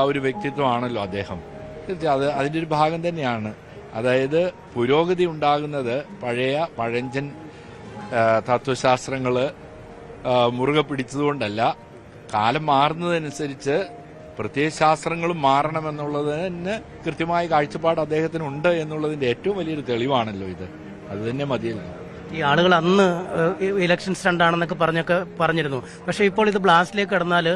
ഒരു വ്യക്തിത്വമാണല്ലോ അദ്ദേഹം. തീർച്ചയായും അതിന്റെ ഒരു ഭാഗം തന്നെയാണ്. അതായത് പുരോഗതി ഉണ്ടാകുന്നത് പഴഞ്ചൻ തത്വശാസ്ത്രങ്ങൾ മുറുകെ പിടിച്ചതുകൊണ്ടല്ല, കാലം മാറുന്നതനുസരിച്ച് പ്രത്യയശാസ്ത്രങ്ങളും മാറണമെന്നുള്ളതിന് കൃത്യമായ കാഴ്ചപ്പാട് അദ്ദേഹത്തിനുണ്ട് എന്നുള്ളതിന്റെ ഏറ്റവും വലിയൊരു തെളിവാണല്ലോ ഇത്. അത് തന്നെ മതിയല്ലോ. ഈ ആളുകൾ അന്ന് ഇലക്ഷൻ സ്റ്റണ്ടാണെന്നൊക്കെ പറഞ്ഞിരുന്നു. പക്ഷേ ഇപ്പോൾ ഇത് ബ്ലാസ്റ്റിലേക്ക് കടന്നാൽ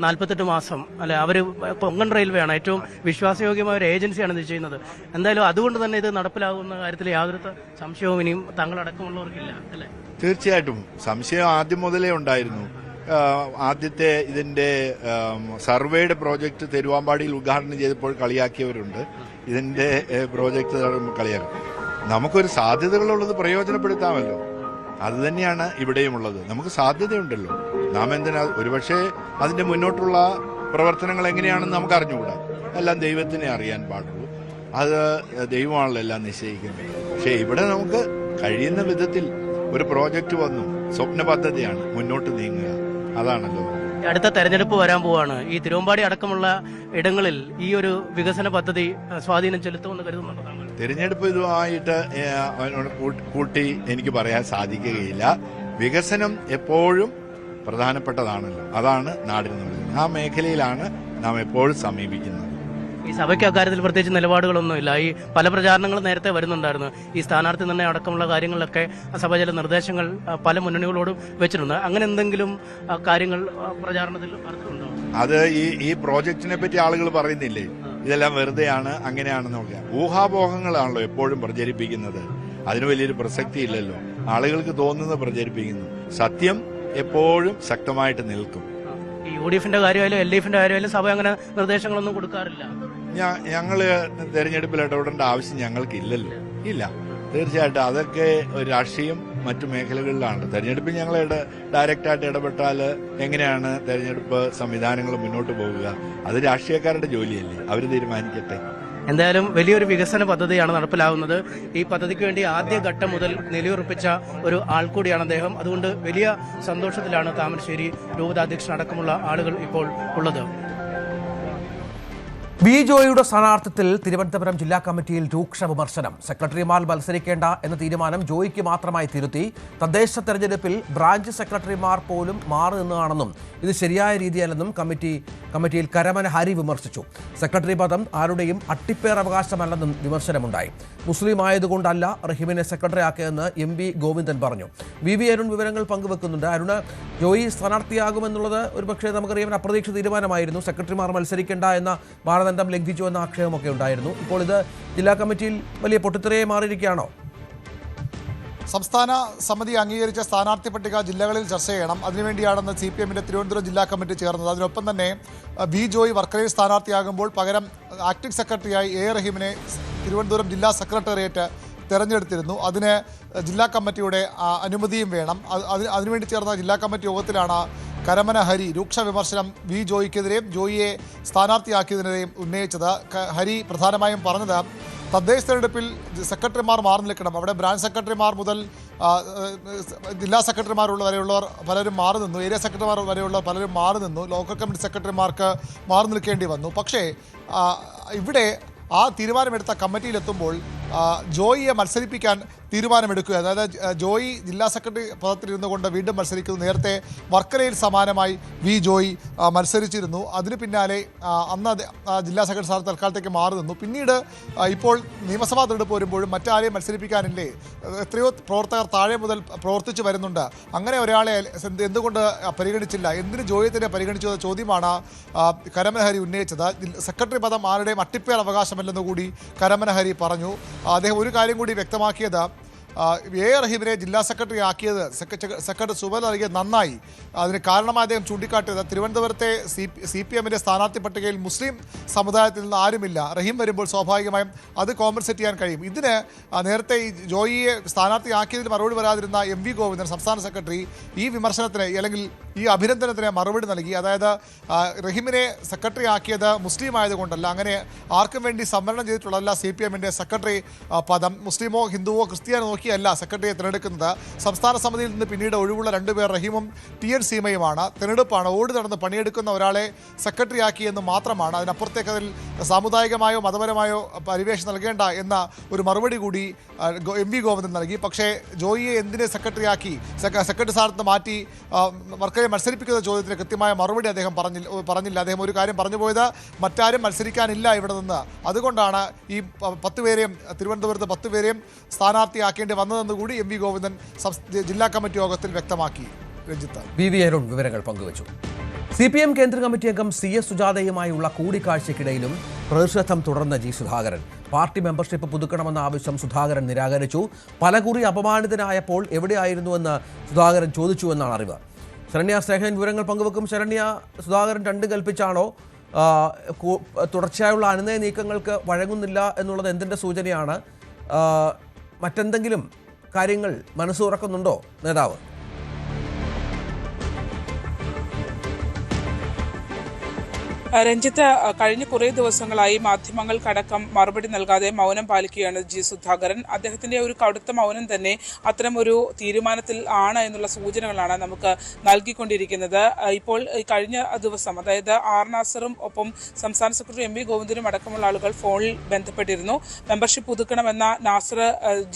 48 മാസം അല്ലെ, അവര് കൊങ്കൺ റെയിൽവേ ആണ് ഏറ്റവും വിശ്വാസയോഗ്യമായ ഒരു ഏജൻസിയാണ് ഇത് ചെയ്യുന്നത്. എന്തായാലും അതുകൊണ്ട് തന്നെ ഇത് നടപ്പിലാകുന്ന കാര്യത്തിൽ യാതൊരു സംശയവും ഇനിയും താങ്കളടക്കമുള്ളവർക്കില്ല, അല്ലേ? തീർച്ചയായിട്ടും സംശയം ആദ്യം മുതലേ ഉണ്ടായിരുന്നു. ആദ്യത്തെ ഇതിന്റെ സർവേയുടെ പ്രോജക്റ്റ് തിരുവാമ്പാടിയിൽ ഉദ്ഘാടനം ചെയ്തപ്പോൾ കളിയാക്കിയവരുണ്ട്. ഇതിന്റെ പ്രോജക്റ്റ് കളിയാക്കും. നമുക്കൊരു സാധ്യതകളുള്ളത് പ്രയോജനപ്പെടുത്താമല്ലോ. അതുതന്നെയാണ് ഇവിടെയുമുള്ളത്. നമുക്ക് സാധ്യതയുണ്ടല്ലോ. നാം എന്തിനാ ഒരുപക്ഷെ അതിന്റെ മുന്നോട്ടുള്ള പ്രവർത്തനങ്ങൾ എങ്ങനെയാണെന്ന് നമുക്ക് അറിഞ്ഞുകൂടാ. എല്ലാം ദൈവത്തിനെ അറിയാൻ പാടുള്ളൂ. അത് ദൈവമാണല്ലോ എല്ലാം നിശ്ചയിക്കുന്നത്. പക്ഷേ ഇവിടെ നമുക്ക് കഴിയുന്ന വിധത്തിൽ ഒരു പ്രോജക്റ്റ് വന്നു, സ്വപ്ന പദ്ധതിയാണ്, മുന്നോട്ട് നീങ്ങുക. അതാണല്ലോ. അടുത്ത തെരഞ്ഞെടുപ്പ് വരാൻ പോവാണ്. ഈ തിരുവമ്പാടി അടക്കമുള്ള ഇടങ്ങളിൽ ഈ ഒരു വികസന പദ്ധതി സ്വാധീനം ചെലുത്തുമെന്ന് കരുതുന്നുണ്ടോ താങ്കൾ? തിരഞ്ഞെടുപ്പ് ഇതുമായിട്ട് കൂട്ടി എനിക്ക് പറയാൻ സാധിക്കുകയില്ല. വികസനം എപ്പോഴും പ്രധാനപ്പെട്ടതാണല്ലോ. അതാണ് നാടിന് നൽകുന്നത്. ആ മേഖലയിലാണ് നാം എപ്പോഴും സമീപിക്കുന്നത്. ഈ സഭയ്ക്ക് അക്കാര്യത്തിൽ പ്രത്യേകിച്ച് നിലപാടുകളൊന്നുമില്ല. ഈ പല പ്രചാരണങ്ങളും നേരത്തെ വരുന്നുണ്ടായിരുന്നു. ഈ സ്ഥാനാർത്ഥി നിർണ്ണയം അടക്കമുള്ള കാര്യങ്ങളിലൊക്കെ സഭ ചില നിർദ്ദേശങ്ങൾ പല മുന്നണികളോടും വെച്ചിട്ടുണ്ട്. അങ്ങനെ എന്തെങ്കിലും കാര്യങ്ങൾ പ്രചാരണത്തിൽ നടത്തുന്നുണ്ടോ? അത് ഈ പ്രോജക്റ്റിനെ പറ്റി ആളുകൾ പറയുന്നില്ലേ, ഇതെല്ലാം വെറുതെയാണ്, അങ്ങനെയാണെന്നൊക്കെ ഊഹാപോഹങ്ങളാണല്ലോ എപ്പോഴും പ്രചരിപ്പിക്കുന്നത്. അതിന് വലിയൊരു പ്രസക്തി ഇല്ലല്ലോ. ആളുകൾക്ക് തോന്നുന്നത് പ്രചരിപ്പിക്കുന്നു. സത്യം എപ്പോഴും ശക്തമായിട്ട് നിൽക്കും. ഈ UDFന്റെ കാര്യമായാലും LDFന്റെ കാര്യമായാലും സഭ അങ്ങനെ നിർദ്ദേശങ്ങളൊന്നും കൊടുക്കാറില്ല. ഞങ്ങള് തെരഞ്ഞെടുപ്പിൽ ഇടപെടേണ്ട ആവശ്യം ഞങ്ങൾക്ക് ഇല്ലല്ലോ. ഇല്ല, തീർച്ചയായിട്ടും അതൊക്കെ രാഷ്ട്രീയം മറ്റു മേഖലകളിലാണ്. തെരഞ്ഞെടുപ്പിൽ ഞങ്ങൾ ഡയറക്റ്റായിട്ട് ഇടപെട്ടാൽ എങ്ങനെയാണ് തെരഞ്ഞെടുപ്പ് സംവിധാനങ്ങൾ മുന്നോട്ട് പോകുക? അത് രാഷ്ട്രീയക്കാരുടെ ജോലിയല്ലേ, അവർ തീരുമാനിക്കട്ടെ. എന്തായാലും വലിയൊരു വികസന പദ്ധതിയാണ് നടപ്പിലാവുന്നത്. ഈ പദ്ധതിക്ക് വേണ്ടി ആദ്യഘട്ടം മുതൽ നിലയുറപ്പിച്ച ഒരു ആൾ കൂടിയാണ് അദ്ദേഹം. അതുകൊണ്ട് വലിയ സന്തോഷത്തിലാണ് താമരശ്ശേരി രൂപതാധ്യക്ഷൻ അടക്കമുള്ള ആളുകൾ ഇപ്പോൾ ഉള്ളത്. വി ജോയിയുടെ സ്ഥാനാർത്ഥിത്വത്തിൽ തിരുവനന്തപുരം ജില്ലാ കമ്മിറ്റിയിൽ രൂക്ഷ വിമർശനം. സെക്രട്ടറിമാർ മത്സരിക്കേണ്ട എന്ന തീരുമാനം ജോയിക്ക് മാത്രമായി തിരുത്തി. തദ്ദേശ തെരഞ്ഞെടുപ്പിൽ ബ്രാഞ്ച് സെക്രട്ടറിമാർ പോലും മാറി നിന്നതാണെന്നും ഇത് ശരിയായ രീതിയല്ലെന്നും കമ്മിറ്റിയിൽ കരമന ഹരി വിമർശിച്ചു. സെക്രട്ടറി പദം ആരുടെയും അട്ടിപ്പേർ അവകാശമല്ലെന്നും വിമർശനമുണ്ടായി. മുസ്ലിം ആയതുകൊണ്ടല്ല റഹീമിനെ സെക്രട്ടറി ആക്കിയതെന്ന് MV ഗോവിന്ദൻ പറഞ്ഞു. VV അരുൺ വിവരങ്ങൾ പങ്കുവെക്കുന്നുണ്ട്. അരുണ്, ജോയി സ്ഥാനാർത്ഥിയാകുമെന്നുള്ളത് ഒരുപക്ഷെ നമുക്കറിയാൻ അപ്രതീക്ഷിത തീരുമാനമായിരുന്നു. സെക്രട്ടറിമാർ മത്സരിക്കേണ്ട എന്ന മാനദണ്ഡം ലംഘിച്ചു എന്ന ആക്ഷേപമൊക്കെ ഉണ്ടായിരുന്നു. ഇപ്പോൾ ഇത് ജില്ലാ കമ്മിറ്റിയിൽ വലിയ പൊട്ടിത്തെറിയായി മാറിയിരിക്കുകയാണോ? സംസ്ഥാന സമിതി അംഗീകരിച്ച സ്ഥാനാർത്ഥി പട്ടിക ജില്ലകളിൽ ചർച്ച ചെയ്യണം. അതിനുവേണ്ടിയാണെന്ന് CPMന്റെ തിരുവനന്തപുരം ജില്ലാ കമ്മിറ്റി ചേർന്നത്. അതിനൊപ്പം തന്നെ വി ജോയ് വർക്കലയിൽ സ്ഥാനാർത്ഥിയാകുമ്പോൾ പകരം ആക്ടിംഗ് സെക്രട്ടറിയായി A റഹീമിനെ തിരുവനന്തപുരം ജില്ലാ സെക്രട്ടേറിയറ്റ് തെരഞ്ഞെടുത്തിരുന്നു. അതിന് ജില്ലാ കമ്മിറ്റിയുടെ അനുമതിയും വേണം. അതിനുവേണ്ടി ചേർന്ന ജില്ലാ കമ്മിറ്റി യോഗത്തിലാണ് കരമന ഹരി രൂക്ഷ വിമർശനം വി ജോയിക്കെതിരെയും ജോയിയെ സ്ഥാനാർത്ഥിയാക്കിയതിനെതിരെയും ഉന്നയിച്ചത്. ഹരി പ്രധാനമായും പറഞ്ഞത് തദ്ദേശ തെരഞ്ഞെടുപ്പിൽ സെക്രട്ടറിമാർ മാറി നിൽക്കണം. അവിടെ ബ്രാഞ്ച് സെക്രട്ടറിമാർ മുതൽ ജില്ലാ സെക്രട്ടറിമാർ വരെയുള്ളവർ പലരും മാറി നിന്നു. ഏരിയ സെക്രട്ടറിമാർ വരെയുള്ളവർ പലരും മാറി നിന്നു. ലോക്കൽ കമ്മിറ്റി സെക്രട്ടറിമാർക്ക് മാറി നിൽക്കേണ്ടി വന്നു. പക്ഷേ ഇവിടെ ആ തീരുമാനമെടുത്ത കമ്മിറ്റിയിലെത്തുമ്പോൾ ജോയിയെ മത്സരിപ്പിക്കാൻ തീരുമാനമെടുക്കുക. അതായത് ജോയി ജില്ലാ സെക്രട്ടറി പദത്തിലിരുന്നു കൊണ്ട് വീണ്ടും മത്സരിക്കുന്നു. നേരത്തെ വർക്കലയിൽ സമാനമായി വി ജോയി മത്സരിച്ചിരുന്നു. അതിന് പിന്നാലെ അന്ന് ജില്ലാ സെക്രട്ടറി സ്ഥാനത്ത് തൽക്കാലത്തേക്ക് മാറി നിന്നു. പിന്നീട് ഇപ്പോൾ നിയമസഭാ തെരഞ്ഞെടുപ്പ് വരുമ്പോഴും മറ്റാരെയും മത്സരിപ്പിക്കാനില്ലേ? എത്രയോ പ്രവർത്തകർ താഴെ മുതൽ പ്രവർത്തിച്ചു വരുന്നുണ്ട്. അങ്ങനെ ഒരാളെ എന്തുകൊണ്ട് പരിഗണിച്ചില്ല? എന്തിന് ജോയിയെ തന്നെ പരിഗണിച്ചു എന്ന ചോദ്യമാണ് കരമന ഹരി ഉന്നയിച്ചത്. സെക്രട്ടറി പദം ആരുടെയും അട്ടിപ്പേർ അവകാശമല്ലെന്ന് കൂടി കരമന ഹരി പറഞ്ഞു. അദ്ദേഹം ഒരു കാര്യം കൂടി വ്യക്തമാക്കിയത് A റഹീമിനെ ജില്ലാ സെക്രട്ടറി ആക്കിയത് സെക്രട്ടറി സുബൽ നൽകിയത് നന്നായി. അതിന് കാരണമായി അദ്ദേഹം ചൂണ്ടിക്കാട്ടിയത് തിരുവനന്തപുരത്തെ CPMന്റെ സ്ഥാനാർത്ഥി പട്ടികയിൽ മുസ്ലിം സമുദായത്തിൽ നിന്ന് ആരുമില്ല. റഹീം വരുമ്പോൾ സ്വാഭാവികമായും അത് കോമ്പൻസേറ്റ് ചെയ്യാൻ കഴിയും. ഇതിന് നേരത്തെ ഈ ജോയിയെ സ്ഥാനാർത്ഥിയാക്കിയതിന് മറുപടി വരാതിരുന്ന MV ഗോവിന്ദൻ സംസ്ഥാന സെക്രട്ടറി ഈ വിമർശനത്തിന് അല്ലെങ്കിൽ ഈ അഭിനന്ദനത്തിന് മറുപടി നൽകി. അതായത് റഹീമിനെ സെക്രട്ടറി ആക്കിയത് മുസ്ലിം ആയതുകൊണ്ടല്ല, അങ്ങനെ ആർക്കും വേണ്ടി സംവരണം ചെയ്തിട്ടുള്ളതല്ല CPMന്റെ സെക്രട്ടറി പദം. മുസ്ലിമോ ഹിന്ദുവോ ക്രിസ്ത്യാനോ നോക്കിയല്ല സെക്രട്ടറിയെ തിരഞ്ഞെടുക്കുന്നത്. സംസ്ഥാന സമിതിയിൽ നിന്ന് പിന്നീട് ഒഴിവുള്ള 2 പേർ റഹീമും TN സീമയുമാണ്. തിരഞ്ഞെടുപ്പാണ്. ഓടി നടന്ന് പണിയെടുക്കുന്ന ഒരാളെ സെക്രട്ടറി ആക്കിയെന്ന് മാത്രമാണ്. അതിനപ്പുറത്തേക്ക് അതിൽ സാമുദായികമായോ മതപരമായോ പരിവേഷം നൽകേണ്ട എന്ന ഒരു മറുപടി കൂടി MV ഗോവിന്ദൻ നൽകി. പക്ഷേ ജോയിയെ എന്തിനെ സെക്രട്ടറി ആക്കി, സെക്രട്ടറി സ്ഥാനത്ത് മാറ്റി വർക്കലെ മത്സരിപ്പിക്കുന്ന ചോദ്യത്തിന് കൃത്യമായ മറുപടി അദ്ദേഹം പറഞ്ഞില്ല. അദ്ദേഹം ഒരു കാര്യം പറഞ്ഞു പോയത് മറ്റാരും മത്സരിക്കാനില്ല ഇവിടെ നിന്ന്, അതുകൊണ്ടാണ് ഈ 10 പേരെയും തിരുവനന്തപുരത്ത് 10 പേരെയും സ്ഥാനാർത്ഥിയാക്കേണ്ടി വന്നതെന്ന് കൂടി MV ഗോവിന്ദൻ ജില്ലാ കമ്മിറ്റി യോഗത്തിൽ വ്യക്തമാക്കി. രഞ്ജിത്ത്, VV അരുൺ വിവരങ്ങൾ പങ്കുവച്ചു. CPM കേന്ദ്ര കമ്മിറ്റി അംഗം CS സുജാതയുമായുള്ള കൂടിക്കാഴ്ചയ്ക്കിടയിലും പ്രതിഷേധം തുടർന്ന G സുധാകരൻ. പാർട്ടി മെമ്പർഷിപ്പ് പുതുക്കണമെന്ന ആവശ്യം സുധാകരൻ നിരാകരിച്ചു. പലകുറി അപമാനിതനായപ്പോൾ എവിടെയായിരുന്നുവെന്ന് സുധാകരൻ ചോദിച്ചുവെന്നാണ് അറിവ്. ശരണ്യ സ്നേഹൻ വിവരങ്ങൾ പങ്കുവെക്കും. ശരണ്യ, സുധാകരൻ 2 കൽപ്പിച്ചാണോ? തുടർച്ചയായുള്ള അനുനയ നീക്കങ്ങൾക്ക് വഴങ്ങുന്നില്ല എന്നുള്ളത് എന്തിൻ്റെ സൂചനയാണ്? മറ്റെന്തെങ്കിലും കാര്യങ്ങൾ മനസ്സ് തുറക്കുന്നുണ്ടോ നേതാവ്? രഞ്ജിത്ത്, കഴിഞ്ഞ കുറേ ദിവസങ്ങളായി മാധ്യമങ്ങൾക്കടക്കം മറുപടി നൽകാതെ മൗനം പാലിക്കുകയാണ് ജി സുധാകരൻ. അദ്ദേഹത്തിന്റെ ഒരു കടുത്ത മൗനം തന്നെ അത്തരം ഒരു തീരുമാനത്തിൽ ആണ് എന്നുള്ള സൂചനകളാണ് നമുക്ക് നൽകിക്കൊണ്ടിരിക്കുന്നത്. ഇപ്പോൾ കഴിഞ്ഞ ദിവസം, അതായത് ആർ നാസറും ഒപ്പം സംസ്ഥാന സെക്രട്ടറി എം വി ഗോവിന്ദനും അടക്കമുള്ള ആളുകൾ ഫോണിൽ ബന്ധപ്പെട്ടിരുന്നു. മെമ്പർഷിപ്പ് പുതുക്കണമെന്ന നാസർ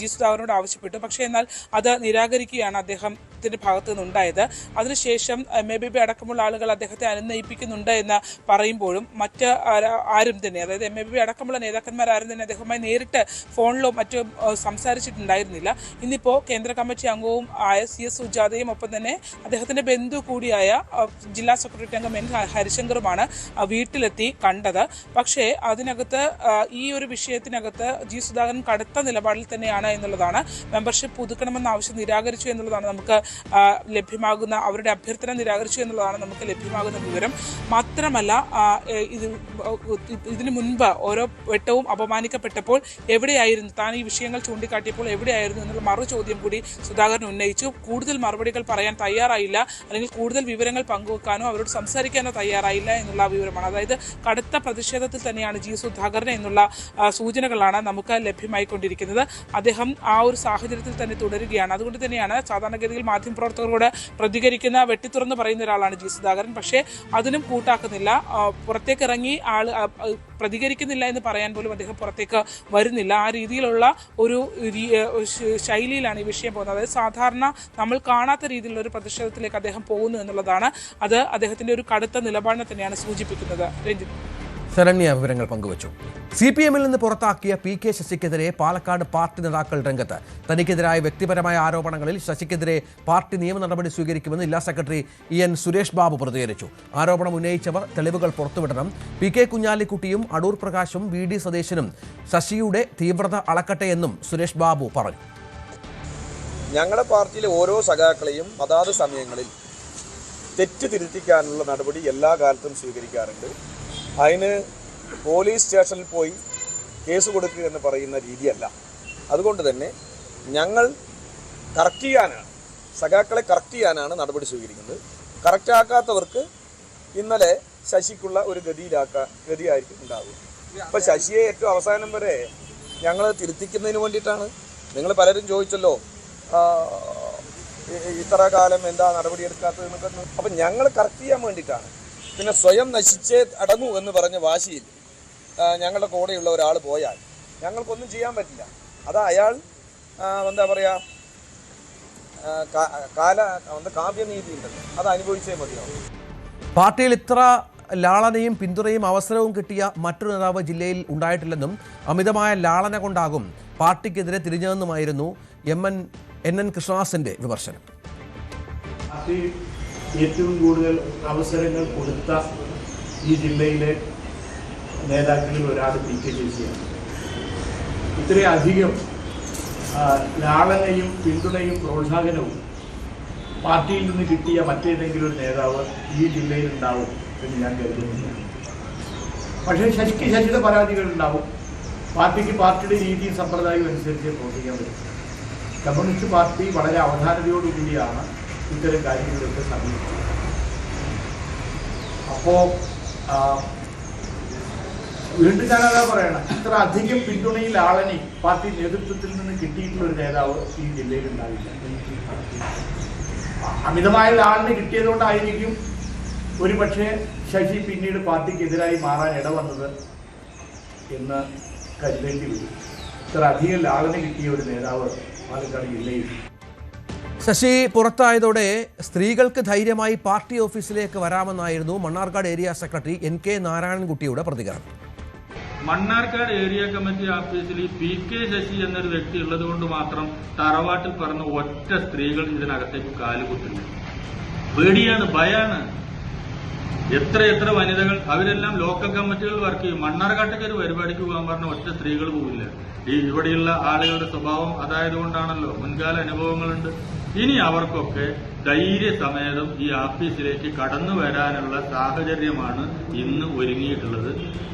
ജി സുധാകരനോട് ആവശ്യപ്പെട്ടു. പക്ഷേ എന്നാൽ അത് നിരാകരിക്കുകയാണ് അദ്ദേഹത്തിന്റെ ഭാഗത്തു നിന്നുണ്ടായത്. അതിനുശേഷം MABB അടക്കമുള്ള ആളുകൾ അദ്ദേഹത്തെ അനുനയിപ്പിക്കുന്നുണ്ട് എന്ന് പറയുമ്പോഴും മറ്റ് ആരും തന്നെ, അതായത് MABB അടക്കമുള്ള നേതാക്കന്മാരും തന്നെ അദ്ദേഹവുമായി നേരിട്ട് ഫോണിലോ മറ്റോ സംസാരിച്ചിട്ടുണ്ടായിരുന്നില്ല. ഇന്നിപ്പോൾ കേന്ദ്ര കമ്മിറ്റി അംഗവും ആയ CS സുജാതയും ഒപ്പം തന്നെ അദ്ദേഹത്തിന്റെ ബന്ധു കൂടിയായ ജില്ലാ സെക്രട്ടറി അംഗം N ഹരിശങ്കറുമാണ് വീട്ടിലെത്തി കണ്ടത്. പക്ഷേ അതിനകത്ത് ഈ ഒരു വിഷയത്തിനകത്ത് ജി സുധാകരൻ കടുത്ത നിലപാടിൽ തന്നെയാണ് എന്നുള്ളതാണ്. മെമ്പർഷിപ്പ് പുതുക്കണമെന്ന ആവശ്യം നിരാകരിച്ചു എന്നുള്ളതാണ് നമുക്ക് ലഭ്യമാകുന്ന, അവരുടെ അഭ്യർത്ഥന നിരാകരിച്ചു എന്നുള്ളതാണ് നമുക്ക് ലഭ്യമാകുന്ന വിവരം. മാത്രമല്ല ഇതിനു മുൻപ് ഓരോ വട്ടവും അപമാനിക്കപ്പെട്ടപ്പോൾ എവിടെയായിരുന്നു, താൻ ഈ വിഷയങ്ങൾ ചൂണ്ടിക്കാട്ടിയപ്പോൾ എവിടെയായിരുന്നു എന്നുള്ള മറു ചോദ്യം കൂടി സുധാകരൻ ഉന്നയിച്ചു. കൂടുതൽ മറുപടികൾ പറയാൻ തയ്യാറായില്ല, അല്ലെങ്കിൽ കൂടുതൽ വിവരങ്ങൾ പങ്കുവെക്കാനോ അവരോട് സംസാരിക്കാനോ തയ്യാറായില്ല എന്നുള്ള വിവരമാണ്. അതായത് കടുത്ത പ്രതിഷേധത്തിൽ തന്നെയാണ് ജി സുധാകരൻ എന്നുള്ള സൂചനകളാണ് നമുക്ക് ലഭ്യമായിക്കൊണ്ടിരിക്കുന്നത്. അദ്ദേഹം ആ ഒരു സാഹചര്യത്തിൽ തന്നെ തുടരുകയാണ്. അതുകൊണ്ട് തന്നെയാണ് സാധാരണഗതിയിൽ മാധ്യമപ്രവർത്തകരോട് പ്രതികരിക്കുന്ന, വെട്ടിത്തുറന്ന് പറയുന്ന ഒരാളാണ് ജി സുധാകരൻ. പക്ഷേ അതിനും കൂട്ടാക്കുന്നില്ല, പുറത്തേക്ക് ഇറങ്ങി പ്രതികരിക്കുന്നില്ല എന്ന് പറയാൻ പോലും അദ്ദേഹം പുറത്തേക്ക് വരുന്നില്ല. ആ രീതിയിലുള്ള ഒരു ശൈലിയിലാണ് ഈ വിഷയം പോകുന്നത്. അതായത് സാധാരണ നമ്മൾ കാണാത്ത രീതിയിലുള്ള ഒരു പ്രതിഷേധത്തിലേക്ക് അദ്ദേഹം പോകുന്നു എന്നുള്ളതാണ്. അത് അദ്ദേഹത്തിന്റെ ഒരു കടുത്ത നിലപാടിനെ തന്നെയാണ് സൂചിപ്പിക്കുന്നത്. രഞ്ജിത്ത്, ശരണ്യ വിവരങ്ങൾ പങ്കുവച്ചു. CPM-ൽ നിന്ന് പുറത്താക്കിയ PK ശശിക്കെതിരെ പാലക്കാട് പാർട്ടി നേതാക്കൾ രംഗത്ത്. തനിക്കെതിരായ വ്യക്തിപരമായ ആരോപണങ്ങളിൽ ശശിക്കെതിരെ പാർട്ടി നിയമ നടപടി സ്വീകരിക്കുമെന്ന് ജില്ലാ സെക്രട്ടറി EN സുരേഷ് ബാബു പ്രതികരിച്ചു. ആരോപണം ഉന്നയിച്ചവർ തെളിവുകൾ പുറത്തുവിടണം. PK കുഞ്ഞാലിക്കുട്ടിയും അടൂർ പ്രകാശും VD സതീശനും ശശിയുടെ തീവ്രത അളക്കട്ടെ എന്നും സുരേഷ് ബാബു പറഞ്ഞു. ഞങ്ങളുടെ പാർട്ടിയിലെ ഓരോ സഖാക്കളെയും അതാത് സമയങ്ങളിൽ തെറ്റ് തിരുത്തിക്കാനുള്ള നടപടി എല്ലാ കാലത്തും സ്വീകരിക്കാറുണ്ട്. അതിന് പോലീസ് സ്റ്റേഷനിൽ പോയി കേസ് കൊടുക്കുക എന്ന് പറയുന്ന രീതിയല്ല. അതുകൊണ്ട് തന്നെ ഞങ്ങൾ കറക്റ്റ് ചെയ്യാനാണ്, സഖാക്കളെ കറക്റ്റ് ചെയ്യാനാണ് നടപടി സ്വീകരിക്കുന്നത്. കറക്റ്റാക്കാത്തവർക്ക് ഇന്നലെ ശശിക്കുള്ള ഒരു ഗതിയായിരിക്കും ഉണ്ടാവുക. ഇപ്പം ശശിയെ ഏറ്റവും അവസാനം വരെ ഞങ്ങൾ തിരുത്തിക്കുന്നതിന് വേണ്ടിയിട്ടാണ്. നിങ്ങൾ പലരും ചോദിച്ചല്ലോ ഇത്ര കാലം എന്താ നടപടിയെടുക്കാത്തതെന്നൊക്കെ. അപ്പം ഞങ്ങൾ കറക്റ്റ് ചെയ്യാൻ വേണ്ടിയിട്ടാണ്. പിന്നെ സ്വയം നശിച്ചേ അടങ്ങൂ എന്ന് പറഞ്ഞ വാശിയിൽ ഞങ്ങളുടെ കൂടെയുള്ള ഒരാൾ പോയാൽ ഞങ്ങൾക്കൊന്നും ചെയ്യാൻ പറ്റില്ല. അത് അയാൾ എന്താ പറയുക, കാവ്യനീതി ഉണ്ടല്ലോ, അത് അനുഭവിച്ചേ മതിയാവും. പാർട്ടിയിൽ ഇത്ര ലാളനയും പിന്തുണയും അവസരവും കിട്ടിയ മറ്റൊരു നേതാവ് ജില്ലയിൽ ഉണ്ടായിട്ടില്ലെന്നും അമിതമായ ലാളന കൊണ്ടാകും പാർട്ടിക്കെതിരെ തിരിഞ്ഞതെന്നുമായിരുന്നു NN കൃഷ്ണദാസിന്റെ വിമർശനം. ഏറ്റവും കൂടുതൽ അവസരങ്ങൾ കൊടുത്ത ഈ ജില്ലയിലെ നേതാക്കളിൽ ഒരാൾ PK ശശിയാണ്. ഇത്രയധികം ലാളനയും പിന്തുണയും പ്രോത്സാഹനവും പാർട്ടിയിൽ നിന്ന് കിട്ടിയ മറ്റേതെങ്കിലും ഒരു നേതാവ് ഈ ജില്ലയിൽ ഉണ്ടാവും എന്ന് ഞാൻ കരുതുന്നില്ല. പക്ഷേ ശശിക്ക് ശശിയുടെ പരാതികളുണ്ടാവും. പാർട്ടിക്ക് പാർട്ടിയുടെ രീതിയും സമ്പ്രദായവും അനുസരിച്ച് പ്രവർത്തിക്കാൻ പറ്റും. കമ്മ്യൂണിസ്റ്റ് പാർട്ടി വളരെ അവധാനതയോടുകൂടിയാണ് ഇത്തരം കാര്യങ്ങളിലൊക്കെ സമീപിച്ചത്. അപ്പോൾ വീണ്ടും ഞാനതാ പറയണം, ഇത്ര അധികം പിന്തുണയിൽ ആളനി പാർട്ടി നേതൃത്വത്തിൽ നിന്ന് കിട്ടിയിട്ടുള്ള ഒരു നേതാവ് ഈ ജില്ലയിൽ ഉണ്ടാവില്ല. അമിതമായ ലാളിന് കിട്ടിയതുകൊണ്ടായിരിക്കും ഒരു പക്ഷേ ശശി പിന്നീട് പാർട്ടിക്കെതിരായി മാറാൻ ഇടവന്നത് എന്ന് കരുതേണ്ടി വരും. ഇത്ര അധികം ലാളിന് കിട്ടിയ ഒരു നേതാവ് പാലക്കാട് ജില്ലയിൽ. ശശി പുറത്തായതോടെ സ്ത്രീകൾക്ക് ധൈര്യമായി പാർട്ടി ഓഫീസിലേക്ക് വരാമെന്നായിരുന്നു മണ്ണാർക്കാട് ഏരിയ സെക്രട്ടറി NK നാരായണൻകുട്ടിയുടെ പ്രതികരണം. മണ്ണാർക്കാട് ഏരിയ കമ്മിറ്റി ഓഫീസിൽ ഈ PK ശശി എന്നൊരു വ്യക്തി ഉള്ളത് കൊണ്ട് മാത്രം തറവാട്ടിൽ പറഞ്ഞ ഒറ്റ സ്ത്രീകൾ ഇതിനകത്തേക്ക് കാലുകുത്തില്ല. പേടിയാണ്, ഭയാണ്. എത്ര വനിതകൾ, അവരെല്ലാം ലോക്കൽ കമ്മിറ്റികൾ വർക്ക് ചെയ്യും. മണ്ണാർക്കാട്ടേക്ക് ഒരു പരിപാടിക്ക് പോകാൻ പറഞ്ഞ ഒറ്റ സ്ത്രീകൾ പോവില്ല. ഈ ഇവിടെയുള്ള ആളുകളുടെ സ്വഭാവം അതായതുകൊണ്ടാണല്ലോ, മുൻകാല അനുഭവങ്ങളുണ്ട്. ഇനി അവർക്കൊക്കെ ധൈര്യസമേതം ഈ ഓഫീസിലേക്ക് കടന്നു വരാനുള്ള സാഹചര്യമാണ് ഇന്ന് ഒരുങ്ങിയിട്ടുള്ളത്.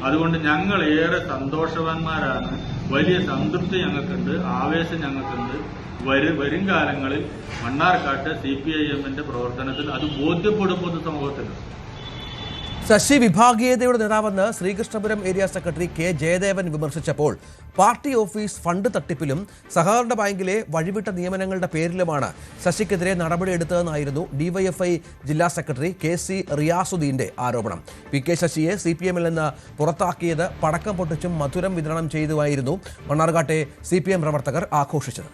അതുകൊണ്ട് ഞങ്ങൾ ഏറെ സന്തോഷവാന്മാരാണ്. വലിയ സംതൃപ്തി ഞങ്ങൾക്കുണ്ട്, ആവേശം ഞങ്ങൾക്കുണ്ട്. വരും കാലങ്ങളിൽ മണ്ണാർക്കാട്ട് CPIM-ന്റെ പ്രവർത്തനത്തിൽ അത് ബോധ്യപ്പെടും പൊതുസമൂഹത്തിന്. ശശി വിഭാഗീയതയുടെ നേതാവെന്ന് Sreekrishnapuram area secretary K Jayadevan വിമർശിച്ചപ്പോൾ പാർട്ടി ഓഫീസ് ഫണ്ട് തട്ടിപ്പിലും സഹകരണ ബാങ്കിലെ വഴിവിട്ട നിയമനങ്ങളുടെ പേരിലുമാണ് ശശിക്കെതിരെ നടപടിയെടുത്തതെന്നായിരുന്നു ഡിവൈഎഫ്ഐ ജില്ലാ സെക്രട്ടറി KC റിയാസുദ്ദീന്റെ ആരോപണം. PK ശശിയെ CPM-ൽ നിന്ന് പുറത്താക്കിയത് പടക്കം പൊട്ടിച്ചും മധുരം വിതരണം ചെയ്തുമായിരുന്നു മണ്ണാർക്കാട്ടെ CPM പ്രവർത്തകർ ആഘോഷിച്ചത്.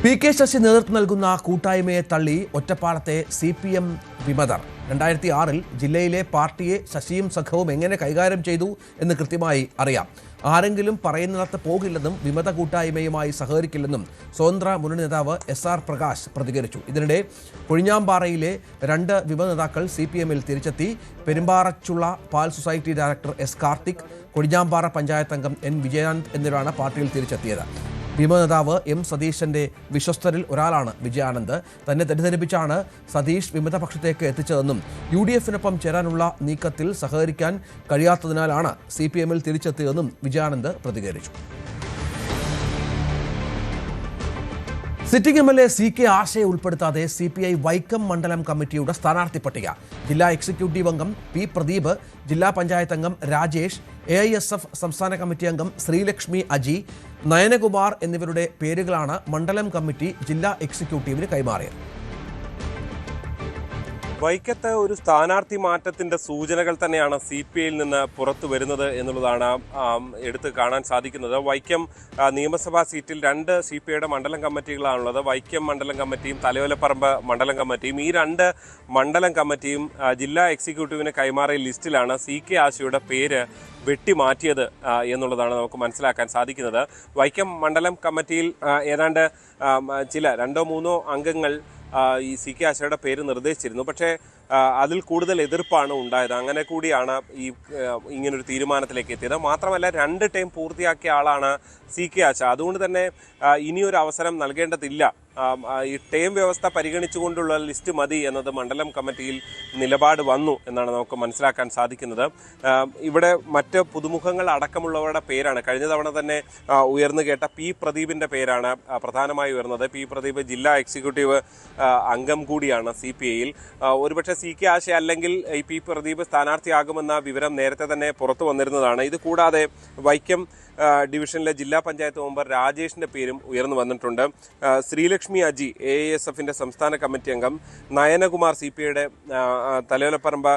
PK ശശി നേതൃത്വം നൽകുന്ന കൂട്ടായ്മയെ തള്ളി ഒറ്റപ്പാലത്തെ CPM വിമതർ 2006-ൽ ജില്ലയിലെ പാർട്ടിയെ ശശിയും സംഘവും എങ്ങനെ കൈകാര്യം ചെയ്തു എന്ന് കൃത്യമായി അറിയാം. ആരെങ്കിലും പറയുന്നിടത്ത് പോകില്ലെന്നും വിമത കൂട്ടായ്മയുമായി സഹകരിക്കില്ലെന്നും സ്വതന്ത്ര മുന്നണി നേതാവ് SR പ്രകാശ് പ്രതികരിച്ചു. ഇതിനിടെ കൊഴിഞ്ഞാമ്പാറയിലെ 2 വിമത നേതാക്കൾ CPM-ൽ തിരിച്ചെത്തി. പെരുമ്പാറച്ചുള്ള പാൽ society director S Karthik, Kozhinjampara panchayat അംഗം N വിജയാനന്ദ് എന്നിവരാണ് പാർട്ടിയിൽ തിരിച്ചെത്തിയത്. വിമത നേതാവ് M സതീശന്റെ വിശ്വസ്തരിൽ ഒരാളാണ് വിജയാനന്ദ്. തന്നെ തെറ്റിദ്ധരിപ്പിച്ചാണ് സതീഷ് വിമതപക്ഷത്തേക്ക് എത്തിച്ചതെന്നും UDF-നൊപ്പം ചേരാനുള്ള നീക്കത്തിൽ സഹകരിക്കാൻ കഴിയാത്തതിനാലാണ് CPM-ൽ തിരിച്ചെത്തിയതെന്നും വിജയാനന്ദ് പ്രതികരിച്ചു. Sitting MLA CK ആശയെ ഉൾപ്പെടുത്താതെ CPI Vaikom മണ്ഡലം കമ്മിറ്റിയുടെ സ്ഥാനാർത്ഥി പട്ടിക. ജില്ലാ എക്സിക്യൂട്ടീവ് അംഗം P പ്രദീപ്, ജില്ലാ പഞ്ചായത്ത് അംഗം രാജേഷ്, AISF സംസ്ഥാന കമ്മിറ്റി അംഗം ശ്രീലക്ഷ്മി അജി, നയനകുമാർ എന്നിവരുടെ പേരുകളാണ് മണ്ഡലം കമ്മിറ്റി ജില്ലാ എക്സിക്യൂട്ടീവിന് കൈമാറിയത്. വൈക്കത്ത് ഒരു സ്ഥാനാർത്ഥി മാറ്റത്തിന്റെ സൂചനകൾ തന്നെയാണ് CPI-യിൽ നിന്ന് പുറത്തു വരുന്നത് എന്നുള്ളതാണ് എടുത്ത് കാണാൻ സാധിക്കുന്നത്. വൈക്കം നിയമസഭാ സീറ്റിൽ 2 CPI-യുടെ മണ്ഡലം കമ്മിറ്റികളാണുള്ളത്. വൈക്കം മണ്ഡലം കമ്മിറ്റിയും തലയോലപ്പറമ്പ് മണ്ഡലം കമ്മിറ്റിയും. ഈ 2 മണ്ഡലം കമ്മിറ്റിയും ജില്ലാ എക്സിക്യൂട്ടീവിന് കൈമാറിയ ലിസ്റ്റിലാണ് CK ആശയുടെ പേര് വെട്ടിമാറ്റിയത് എന്നുള്ളതാണ് നമുക്ക് മനസ്സിലാക്കാൻ സാധിക്കുന്നത്. വൈക്കം മണ്ഡലം കമ്മിറ്റിയിൽ ഏതാണ്ട് ചില 2-3 അംഗങ്ങൾ ഈ CK ആശയുടെ പേര് നിർദ്ദേശിച്ചിരുന്നു. പക്ഷേ അതിൽ കൂടുതൽ എതിർപ്പാണ് ഉണ്ടായത്. അങ്ങനെ കൂടിയാണ് ഇങ്ങനൊരു തീരുമാനത്തിലേക്ക് എത്തിയത്. മാത്രമല്ല 2 ടൈം പൂർത്തിയാക്കിയ ആളാണ് CK ആശ. അതുകൊണ്ട് തന്നെ ഇനിയൊരു അവസരം നൽകേണ്ടതില്ല, ഈ ടേം വ്യവസ്ഥ പരിഗണിച്ചുകൊണ്ടുള്ള ലിസ്റ്റ് മതി എന്നത് മണ്ഡലം കമ്മിറ്റിയിൽ നിലപാട് വന്നു എന്നാണ് നമുക്ക് മനസ്സിലാക്കാൻ സാധിക്കുന്നത്. ഇവിടെ മറ്റ് പുതുമുഖങ്ങൾ അടക്കമുള്ളവരുടെ പേരാണ് കഴിഞ്ഞ തവണ തന്നെ ഉയർന്നു കേട്ട P പ്രദീപിൻ്റെ പേരാണ് പ്രധാനമായി ഉയർന്നത്. P പ്രദീപ് ജില്ലാ എക്സിക്യൂട്ടീവ് അംഗം കൂടിയാണ് CPI-യിൽ. ഒരുപക്ഷെ CK ആശ അല്ലെങ്കിൽ ഈ P പ്രദീപ് സ്ഥാനാർത്ഥിയാകുമെന്ന വിവരം നേരത്തെ തന്നെ പുറത്തു വന്നിരുന്നതാണ്. ഇത് കൂടാതെ വൈക്കം ഡിവിഷനിലെ ജില്ലാ പഞ്ചായത്ത് മെമ്പർ രാജേഷിൻ്റെ പേരും ഉയർന്നു വന്നിട്ടുണ്ട്. ശ്രീലക്ഷ്മി അജി AISF-ന്റെ സംസ്ഥാന കമ്മിറ്റി അംഗം, നയനകുമാർ CPI-യുടെ തലയോലപ്പറമ്പ്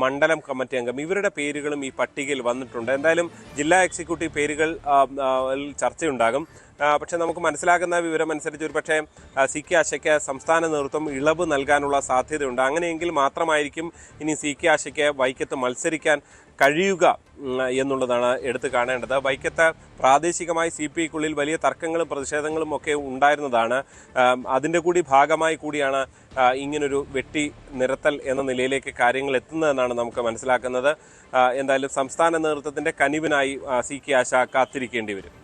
മണ്ഡലം കമ്മിറ്റി അംഗം, ഇവരുടെ പേരുകളും ഈ പട്ടികയിൽ വന്നിട്ടുണ്ട്. എന്തായാലും ജില്ലാ എക്സിക്യൂട്ടീവ് പേരുകൾ ചർച്ചയുണ്ടാകും. പക്ഷേ നമുക്ക് മനസ്സിലാക്കുന്ന വിവരം അനുസരിച്ച് ഒരു പക്ഷേ CK ആശയ്ക്ക് സംസ്ഥാന നേതൃത്വം ഇളവ് നൽകാനുള്ള സാധ്യതയുണ്ട്. അങ്ങനെയെങ്കിൽ മാത്രമായിരിക്കും ഇനി CK ആശയ്ക്ക് വൈക്കത്ത് മത്സരിക്കാൻ കഴിയുക എന്നുള്ളതാണ് എടുത്തു കാണേണ്ടത്. വൈക്കത്ത് പ്രാദേശികമായി CPI-ക്കുള്ളിൽ വലിയ തർക്കങ്ങളും പ്രതിഷേധങ്ങളും ഒക്കെ ഉണ്ടായിരുന്നതാണ്. അതിൻ്റെ കൂടി ഭാഗമായി കൂടിയാണ് ഇങ്ങനൊരു വെട്ടി നിരത്തൽ എന്ന നിലയിലേക്ക് കാര്യങ്ങൾ എത്തുന്നതെന്നാണ് നമുക്ക് മനസ്സിലാക്കുന്നത്. എന്തായാലും സംസ്ഥാന നേതൃത്വത്തിൻ്റെ കനിവിനായി CK ആശ കാത്തിരിക്കേണ്ടി വരും.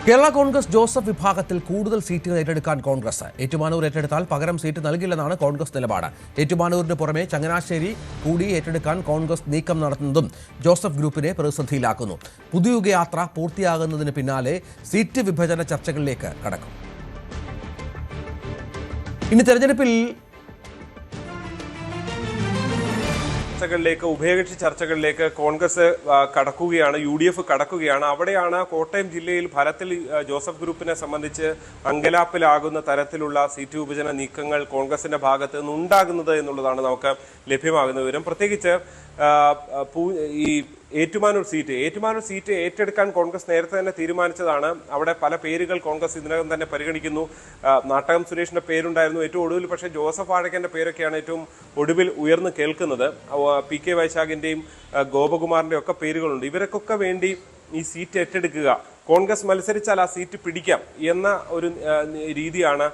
കേരള കോൺഗ്രസ് ജോസഫ് വിഭാഗത്തിൽ കൂടുതൽ സീറ്റുകൾ ഏറ്റെടുക്കാൻ കോൺഗ്രസ്. ഏറ്റുമാനൂർ ഏറ്റെടുത്താൽ പകരം സീറ്റ് നൽകില്ലെന്നാണ് കോൺഗ്രസ് നിലപാട്. ഏറ്റുമാനൂരിന് പുറമെ ചങ്ങനാശ്ശേരി കൂടി ഏറ്റെടുക്കാൻ കോൺഗ്രസ് നീക്കം നടത്തുന്നതും ജോസഫ് ഗ്രൂപ്പിനെ പ്രതിസന്ധിയിലാക്കുന്നു. പുതുയുഗയാത്ര പൂർത്തിയാകുന്നതിന് പിന്നാലെ സീറ്റ് വിഭജന ചർച്ചകളിലേക്ക് കടക്കും. ഇനി തെരഞ്ഞെടുപ്പിൽ ഉഭയകക്ഷി ചർച്ചകളിലേക്ക് കോൺഗ്രസ് കടക്കുകയാണ്, UDF കടക്കുകയാണ്. അവിടെയാണ് കോട്ടയം ജില്ലയിൽ ഫലത്തിൽ ജോസഫ് ഗ്രൂപ്പിനെ സംബന്ധിച്ച് അങ്കലാപ്പിലാകുന്ന തരത്തിലുള്ള സീറ്റ് വിഭജന നീക്കങ്ങൾ കോൺഗ്രസിന്റെ ഭാഗത്ത് നിന്ന് ഉണ്ടാകുന്നത് എന്നുള്ളതാണ് നമുക്ക് ലഭ്യമാകുന്ന വിവരം. പ്രത്യേകിച്ച് ഈ ഏറ്റുമാനൂർ സീറ്റ് ഏറ്റെടുക്കാൻ കോൺഗ്രസ് നേരത്തെ തന്നെ തീരുമാനിച്ചതാണ്. അവിടെ പല പേരുകൾ കോൺഗ്രസ് ഇതിനകം തന്നെ പരിഗണിക്കുന്നു. നാട്ടകം സുരേഷിന്റെ പേരുണ്ടായിരുന്നു ഏറ്റവും ഒടുവിൽ. പക്ഷേ ജോസഫ് വാഴക്കന്റെ പേരൊക്കെയാണ് ഏറ്റവും ഒടുവിൽ ഉയർന്നു കേൾക്കുന്നത്. PK വൈശാഖിന്റെയും ഗോപകുമാറിന്റെയും ഒക്കെ പേരുകളുണ്ട്. ഇവർക്കൊക്കെ വേണ്ടി ഈ സീറ്റ് ഏറ്റെടുക്കുക, കോൺഗ്രസ് മത്സരിച്ചാൽ ആ സീറ്റ് പിടിക്കാം എന്ന ഒരു രീതിയാണ്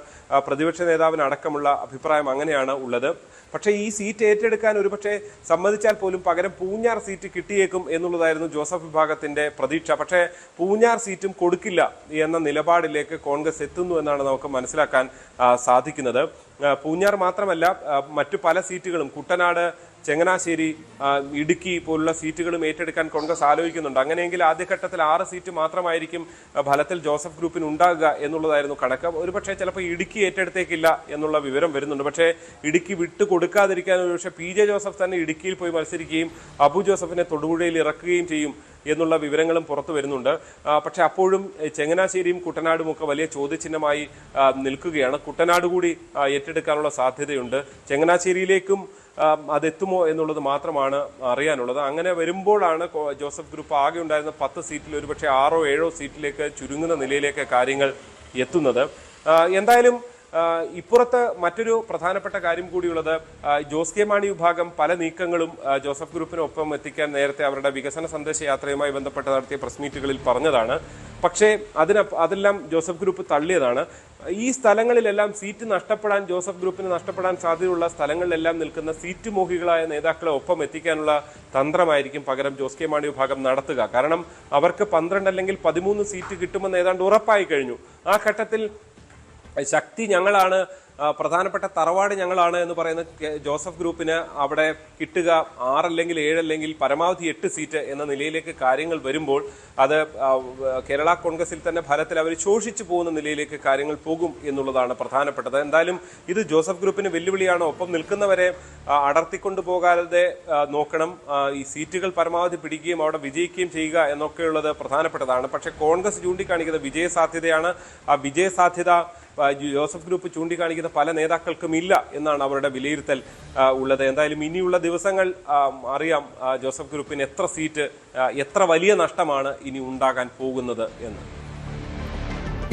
പ്രതിപക്ഷ നേതാവിന് അടക്കമുള്ള അഭിപ്രായം. അങ്ങനെയാണ് ഉള്ളത്. പക്ഷേ ഈ സീറ്റ് ഏറ്റെടുക്കാൻ ഒരുപക്ഷെ സമ്മതിച്ചാൽ പോലും പകരം പൂഞ്ഞാർ സീറ്റ് കിട്ടിയേക്കും എന്നുള്ളതായിരുന്നു ജോസഫ് വിഭാഗത്തിന്റെ പ്രതീക്ഷ. പക്ഷേ പൂഞ്ഞാർ സീറ്റും കൊടുക്കില്ല എന്ന നിലപാടിലേക്ക് കോൺഗ്രസ് എത്തുന്നു എന്നാണ് നമുക്ക് മനസ്സിലാക്കാൻ സാധിക്കുന്നത്. പൂഞ്ഞാർ മാത്രമല്ല മറ്റു പല സീറ്റുകളും കുട്ടനാട് ചങ്ങനാശ്ശേരി, ഇടുക്കി പോലുള്ള സീറ്റുകളും ഏറ്റെടുക്കാൻ കോൺഗ്രസ് ആലോചിക്കുന്നുണ്ട്. അങ്ങനെയെങ്കിൽ ആദ്യഘട്ടത്തിൽ 6 സീറ്റ് മാത്രമായിരിക്കും ഫലത്തിൽ ജോസഫ് ഗ്രൂപ്പിന് ഉണ്ടാകുക എന്നുള്ളതായിരുന്നു കണക്ക്. ഒരുപക്ഷെ ചിലപ്പോൾ ഇടുക്കി ഏറ്റെടുത്തേക്കില്ല എന്നുള്ള വിവരം വരുന്നുണ്ട്. പക്ഷേ ഇടുക്കി വിട്ടുകൊടുക്കാതിരിക്കാൻ ഒരുപക്ഷെ PJ ജോസഫ് തന്നെ ഇടുക്കിയിൽ പോയി മത്സരിക്കുകയും അബു ജോസഫിനെ തൊടുപുഴയിൽ ഇറക്കുകയും ചെയ്യും എന്നുള്ള വിവരങ്ങളും പുറത്തു വരുന്നുണ്ട്. പക്ഷെ അപ്പോഴും ചങ്ങനാശ്ശേരിയും കുട്ടനാടും ഒക്കെ വലിയ ചോദ്യചിഹ്നമായി നിൽക്കുകയാണ്. കുട്ടനാട് കൂടി ഏറ്റെടുക്കാനുള്ള സാധ്യതയുണ്ട്. ചങ്ങനാശ്ശേരിയിലേക്കും അതെത്തുമോ എന്നുള്ളത് മാത്രമാണ് അറിയാനുള്ളത്. അങ്ങനെ വരുമ്പോഴാണ് ജോസഫ് ഗ്രൂപ്പ് ആകെ ഉണ്ടായിരുന്ന 10 സീറ്റിൽ ഒരുപക്ഷെ 6ഓ 7ഓ സീറ്റിലേക്ക് ചുരുങ്ങുന്ന നിലയിലേക്ക് കാര്യങ്ങൾ എത്തുന്നത്. എന്തായാലും ഇപ്പുറത്ത് മറ്റൊരു പ്രധാനപ്പെട്ട കാര്യം കൂടിയുള്ളത്, ജോസ് കെ മാണി വിഭാഗം പല നീക്കങ്ങളും ജോസഫ് ഗ്രൂപ്പിനൊപ്പം എത്തിക്കാൻ നേരത്തെ അവരുടെ വികസന സന്ദേശ യാത്രയുമായി ബന്ധപ്പെട്ട് നടത്തിയ പ്രസ് മീറ്റുകളിൽ പറഞ്ഞതാണ്. പക്ഷേ അതെല്ലാം ജോസഫ് ഗ്രൂപ്പ് തള്ളിയതാണ്. ഈ സ്ഥലങ്ങളിലെല്ലാം സീറ്റ് നഷ്ടപ്പെടാൻ, ജോസഫ് ഗ്രൂപ്പിന് നഷ്ടപ്പെടാൻ സാധ്യതയുള്ള സ്ഥലങ്ങളിലെല്ലാം നിൽക്കുന്ന സീറ്റ് മോഹികളായ നേതാക്കളെ ഒപ്പം എത്തിക്കാനുള്ള തന്ത്രമായിരിക്കും പകരം ജോസ് കെ മാണി വിഭാഗം നടത്തുക. കാരണം അവർക്ക് 12 അല്ലെങ്കിൽ 13 സീറ്റ് കിട്ടുമെന്ന് ഏതാണ്ട് ഉറപ്പായി കഴിഞ്ഞു. ആ ഘട്ടത്തിൽ ശക്തി ഞങ്ങളാണ്, പ്രധാനപ്പെട്ട തറവാട് ഞങ്ങളാണ് എന്ന് പറയുന്ന ജോസഫ് ഗ്രൂപ്പിന് അവിടെ കിട്ടുക 6 അല്ലെങ്കിൽ 7 അല്ലെങ്കിൽ പരമാവധി 8 സീറ്റ് എന്ന നിലയിലേക്ക് കാര്യങ്ങൾ വരുമ്പോൾ അത് കേരള കോൺഗ്രസിൽ തന്നെ ഫലത്തിൽ അവർ ശോഷിച്ചു പോകുന്ന നിലയിലേക്ക് കാര്യങ്ങൾ പോകും എന്നുള്ളതാണ് പ്രധാനപ്പെട്ടത്. എന്തായാലും ഇത് ജോസഫ് ഗ്രൂപ്പിന് വെല്ലുവിളിയാണ്. ഒപ്പം നിൽക്കുന്നവരെ അടർത്തിക്കൊണ്ടു പോകാതെ നോക്കണം. ഈ സീറ്റുകൾ പരമാവധി പിടിക്കുകയും അവിടെ വിജയിക്കുകയും ചെയ്യുക എന്നൊക്കെയുള്ളത് പ്രധാനപ്പെട്ടതാണ്. പക്ഷേ കോൺഗ്രസ് ചൂണ്ടിക്കാണിക്കുന്നത് വിജയസാധ്യതയാണ്. ആ വിജയസാധ്യത ജോസഫ് ഗ്രൂപ്പ് ചൂണ്ടിക്കാണിക്കുന്ന പല നേതാക്കൾക്കും ഇല്ല എന്നാണ് അവരുടെ വിലയിരുത്തൽ ഉള്ളത്. എന്തായാലും ഇനിയുള്ള ദിവസങ്ങൾ അറിയാം ജോസഫ് ഗ്രൂപ്പിന് എത്ര സീറ്റ്, എത്ര വലിയ നഷ്ടമാണ് ഇനി ഉണ്ടാകാൻ പോകുന്നത് എന്ന്.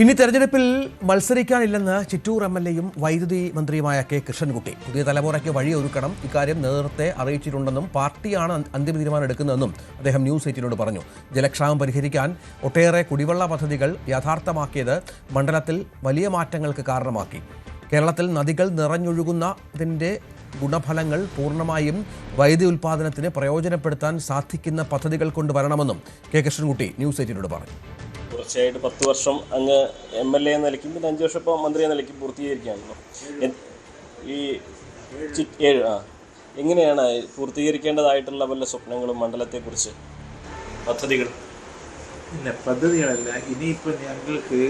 ഇനി തെരഞ്ഞെടുപ്പിൽ മത്സരിക്കാനില്ലെന്ന് ചിറ്റൂർ MLAയും വൈദ്യുതി മന്ത്രിയുമായ കെ കൃഷ്ണൻകുട്ടി. പുതിയ തലമുറയ്ക്ക് വഴിയൊരുക്കണം, ഇക്കാര്യം നേരത്തെ അറിയിച്ചിട്ടുണ്ടെന്നും പാർട്ടിയാണ് അന്തിമ തീരുമാനം എടുക്കുന്നതെന്നും അദ്ദേഹം ന്യൂസ് 18നോട് പറഞ്ഞു. ജലക്ഷാമം പരിഹരിക്കാൻ ഒട്ടേറെ കുടിവെള്ള പദ്ധതികൾ യാഥാർത്ഥ്യമാക്കിയത് മണ്ഡലത്തിൽ വലിയ മാറ്റങ്ങൾക്ക് കാരണമാക്കി. കേരളത്തിൽ നദികൾ നിറഞ്ഞൊഴുകുന്നതിൻ്റെ ഗുണഫലങ്ങൾ പൂർണ്ണമായും വൈദ്യുതി ഉൽപ്പാദനത്തിന് പ്രയോജനപ്പെടുത്താൻ സാധിക്കുന്ന പദ്ധതികൾ കൊണ്ടുവരണമെന്നും കെ കൃഷ്ണൻകുട്ടി ന്യൂസ് 18നോട് പറഞ്ഞു. തുടർച്ചയായിട്ട് 10 വർഷം അങ്ങ് MLA എന്ന നിലയ്ക്കും പിന്നെ 5 വർഷം ഇപ്പോൾ മന്ത്രി എന്ന നിലയ്ക്കും പൂർത്തീകരിക്കുകയാണല്ലോ. ഈ 7 എങ്ങനെയാണ് പൂർത്തീകരിക്കേണ്ടതായിട്ടുള്ള വല്ല സ്വപ്നങ്ങളും മണ്ഡലത്തെക്കുറിച്ച്, പദ്ധതികൾ? പിന്നെ പദ്ധതികളല്ല, ഇനിയിപ്പോൾ ഞങ്ങൾക്ക്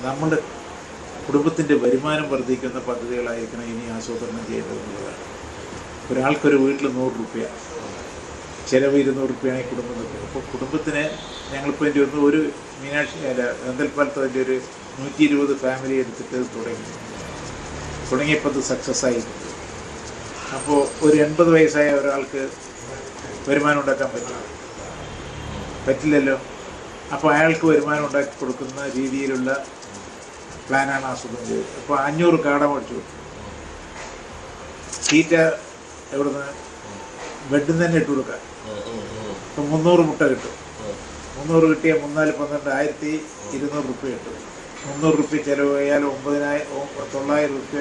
നമ്മുടെ കുടുംബത്തിൻ്റെ വരുമാനം വർദ്ധിക്കുന്ന പദ്ധതികളായിരിക്കണം ഇനി ആസൂത്രണം ചെയ്യേണ്ടതെന്നുള്ളതാണ്. ഒരാൾക്കൊരു വീട്ടിൽ 100 രൂപ ചിലവ്, 200 രൂപയാണ് കുടുംബം നിൽക്കുന്നത്. അപ്പോൾ കുടുംബത്തിന് ഞങ്ങളിപ്പോൾ എൻ്റെ ഒരു മീനാക്ഷി അന്തൽപ്പാലത്ത് അതിൻ്റെ ഒരു 120 ഫാമിലി എടുത്തിട്ട് തുടങ്ങിയപ്പോൾ അത് സക്സസ് ആയിട്ടുണ്ട്. അപ്പോൾ ഒരു 80 വയസ്സായ ഒരാൾക്ക് വരുമാനം ഉണ്ടാക്കാൻ പറ്റില്ലല്ലോ. അപ്പോൾ അയാൾക്ക് വരുമാനം ഉണ്ടാക്കി കൊടുക്കുന്ന രീതിയിലുള്ള പ്ലാനാണ് ആസൂത്രണം ചെയ്തത്. അപ്പോൾ 500 കാട മേടിച്ചു കൊടുത്തു. തീറ്റ എവിടുന്ന് ബെഡിൽ തന്നെ ഇട്ട് കൊടുക്കാം. ഇപ്പം 300 മുട്ട കിട്ടും. 300 കിട്ടിയ 3 4 12 1200 രൂപ കിട്ടും. 300 രൂപ ചിലവ് ചെയ്യാൽ 900 രൂപ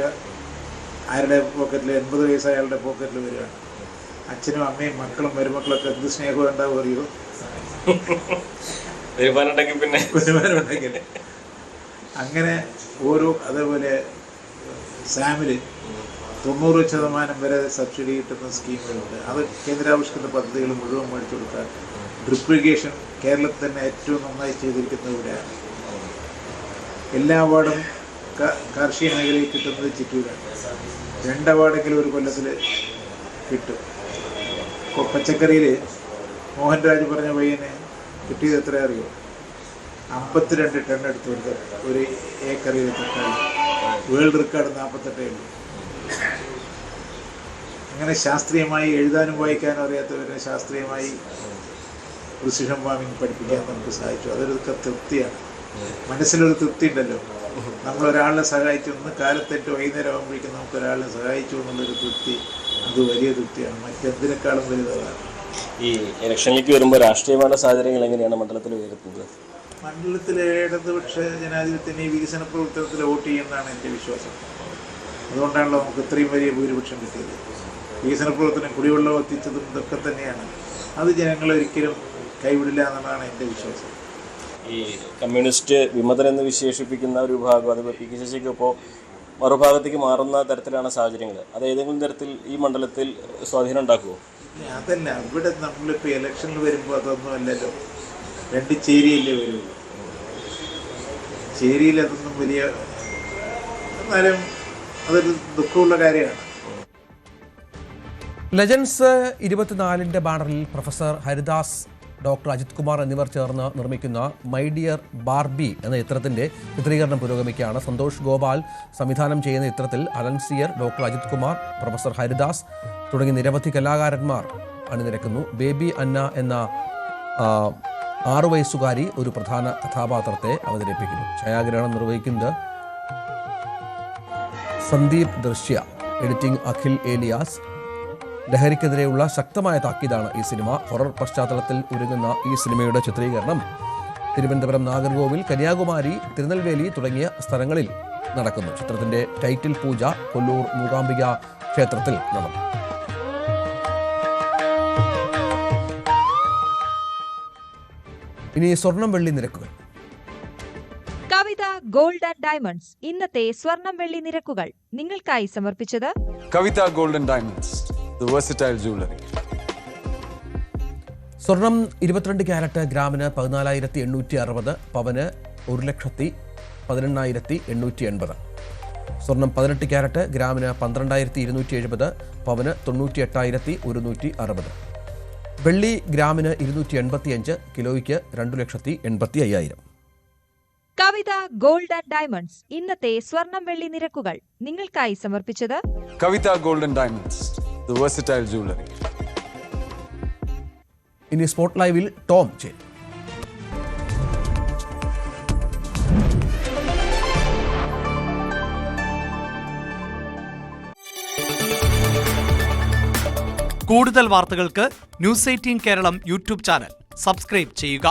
ആരുടെ പോക്കറ്റിൽ, 80 വയസ്സായ അയാളുടെ പോക്കറ്റിൽ വരികയാണ്. അച്ഛനും അമ്മയും മക്കളും മരുമക്കളൊക്കെ എന്ത് സ്നേഹം ഉണ്ടാവും അറിയോ? വരുമാനമുണ്ടെങ്കിൽ അങ്ങനെ ഓരോ. അതേപോലെ സാമില് 90% വരെ സബ്സിഡി കിട്ടുന്ന സ്കീമുകളുണ്ട്. അത് കേന്ദ്രാവിഷ്കൃത പദ്ധതികൾ മുഴുവൻ മേടിച്ചു കൊടുക്കാൻ. ഡ്രിപ്പ് ഇറിഗേഷൻ കേരളത്തിൽ തന്നെ ഏറ്റവും നന്നായി ചെയ്തിരിക്കുന്നത് ഇവിടെയാണ്. എല്ലാ അവാർഡും കാർഷിക മേഖലയിൽ കിട്ടുന്നത് ചിറ്റൂരാണ്. 2 അവാർഡെങ്കിലും ഒരു കൊല്ലത്തിൽ കിട്ടും. ഇപ്പോൾ പച്ചക്കറിയിൽ മോഹൻരാജ് പറഞ്ഞ പയ്യന് കിട്ടിയത് എത്ര അറിയോ? 52 ടൺ എടുത്തു കൊടുത്തത് ഒരു ഏക്കറിൽ തക്കാളി. വേൾഡ് റെക്കോർഡ് 48 ഉള്ളൂ. അങ്ങനെ ശാസ്ത്രീയമായി എഴുതാനും വായിക്കാനും അറിയാത്തവരെ ശാസ്ത്രീയമായി പ്രിസിഷൻ ഫാമിംഗ് പഠിപ്പിക്കാൻ നമുക്ക് സാധിച്ചു. അതൊരു തൃപ്തിയാണ്. മനസ്സിലൊരു തൃപ്തി ഉണ്ടല്ലോ. നമ്മളൊരാളിനെ സഹായിച്ചു, ഒന്ന് കാലത്തേറ്റ് വൈകുന്നേരം ആകുമ്പോഴേക്കും നമുക്ക് ഒരാളിനെ സഹായിച്ചു എന്നുള്ളൊരു തൃപ്തി, അത് വലിയ തൃപ്തിയാണ്. മറ്റെന്തിനേക്കാളും വലുതാണ്. ഈ ഇലക്ഷനിലേക്ക് വരുമ്പോൾ രാഷ്ട്രീയമായ സാഹചര്യങ്ങൾ എങ്ങനെയാണ് മണ്ഡലത്തിൽ ഉയർത്തുന്നത്? മണ്ഡലത്തിലെ ഇടതുപക്ഷ ജനാധിപത്യത്തിന് ഈ വികസന പ്രവർത്തനത്തിൽ വോട്ട് ചെയ്യുന്നതാണ് എൻ്റെ വിശ്വാസം. അതുകൊണ്ടാണല്ലോ നമുക്ക് ഇത്രയും വലിയ ഭൂരിപക്ഷം കിട്ടിയത്. വികസന പ്രവർത്തനം, കുടിവെള്ളം എത്തിച്ചതും ഇതൊക്കെ തന്നെയാണ്. അത് ജനങ്ങളൊരിക്കലും കൈവിടില്ല എന്നുള്ളതാണ് എൻ്റെ വിശ്വാസം. ഈ കമ്മ്യൂണിസ്റ്റ് വിമതൻ എന്ന് വിശേഷിപ്പിക്കുന്ന ഒരു വിഭാഗം, അത് PK ശശിക്ക് ഇപ്പോൾ മറുഭാഗത്തേക്ക് മാറുന്ന തരത്തിലാണ് സാഹചര്യങ്ങൾ. അത് ഏതെങ്കിലും തരത്തിൽ ഈ മണ്ഡലത്തിൽ സ്വാധീനം ഉണ്ടാക്കുമോ? അതല്ല, ഇവിടെ നമ്മളിപ്പോൾ ഇലക്ഷനിൽ വരുമ്പോൾ അതൊന്നും അല്ലല്ലോ. 2 ചേരിയല്ലേ വരുള്ളൂ. ചേരിയിൽ അതൊന്നും വലിയ, എന്നാലും അതൊരു ദുഃഖമുള്ള കാര്യമാണ്. ലെജൻസ് 24ന്റെ ബാനറിൽ പ്രൊഫസർ ഹരിദാസ്, ഡോക്ടർ അജിത് കുമാർ എന്നിവർ ചേർന്ന് നിർമ്മിക്കുന്ന മൈ ഡിയർ ബാർബി എന്ന ചിത്രത്തിന്റെ ചിത്രീകരണം പുരോഗമിക്കുകയാണ്. സന്തോഷ് ഗോപാൽ സംവിധാനം ചെയ്യുന്ന ചിത്രത്തിൽ അലൻസിയർ, ഡോക്ടർ അജിത് കുമാർ, പ്രൊഫസർ ഹരിദാസ് തുടങ്ങി നിരവധി കലാകാരന്മാർ അണിനിരക്കുന്നു. ബേബി അന്ന എന്ന 6 വയസ്സുകാരി ഒരു പ്രധാന കഥാപാത്രത്തെ അവതരിപ്പിക്കുന്നു. ഛായാഗ്രഹണം നിർവഹിക്കുന്നത് സന്ദീപ് ദൃശ്യ, എഡിറ്റിംഗ് അഖിൽ ഏലിയാസ്. ലഹരിക്കെതിരെയുള്ള ശക്തമായ താക്കീതാണ് ഈ സിനിമ. ഹൊറർ പശ്ചാത്തലത്തിൽ ഒരുങ്ങുന്ന ഈ സിനിമയുടെ ചിത്രീകരണം തിരുവനന്തപുരം, നാഗർകോവിൽ, കന്യാകുമാരി, തിരുനെൽവേലി തുടങ്ങിയ സ്ഥലങ്ങളിൽ നടക്കുന്നു. ചിത്രത്തിന്റെ ടൈറ്റിൽ പൂജ കൊല്ലൂർ മൂകാംബിക ക്ഷേത്രത്തിൽ നടന്നു. ഇനി സ്വർണം വെള്ളി നിരക്കുകൾ. കവിത ഗോൾഡ് ആൻഡ് ഡയമണ്ട്സ് ഇന്നത്തെ സ്വർണം വെള്ളി നിരക്കുകൾ നിങ്ങൾക്കായി സമർപ്പിച്ചത് Kavitha gold and diamonds, the versatile jewellery. സ്വർണം 22 ക്യാരറ്റ് ഗ്രാമിന് 14,860, പവന് 1,18,880. സ്വർണം 18 ക്യാരറ്റ് ഗ്രാമിന് 12,270, പവന് 98,160. വെള്ളി ഗ്രാമിന് 285, കിലോയ്ക്ക് 2,85,000. കവിത ഗോൾഡ് ആൻഡ് ഡയമണ്ട്സ് ഇന്നത്തെ സ്വർണം വെള്ളി നിരക്കുകൾ നിങ്ങൾക്കായി സമർപ്പിച്ചത് Kavitha gold and diamonds, the versatile jewellery. ഇനി സ്പോട്ട് ലൈവിൽ ടോം ചേരും. കൂടുതൽ വാർത്തകൾക്ക് news 18 Keralam YouTube channel subscribe ചെയ്യുക.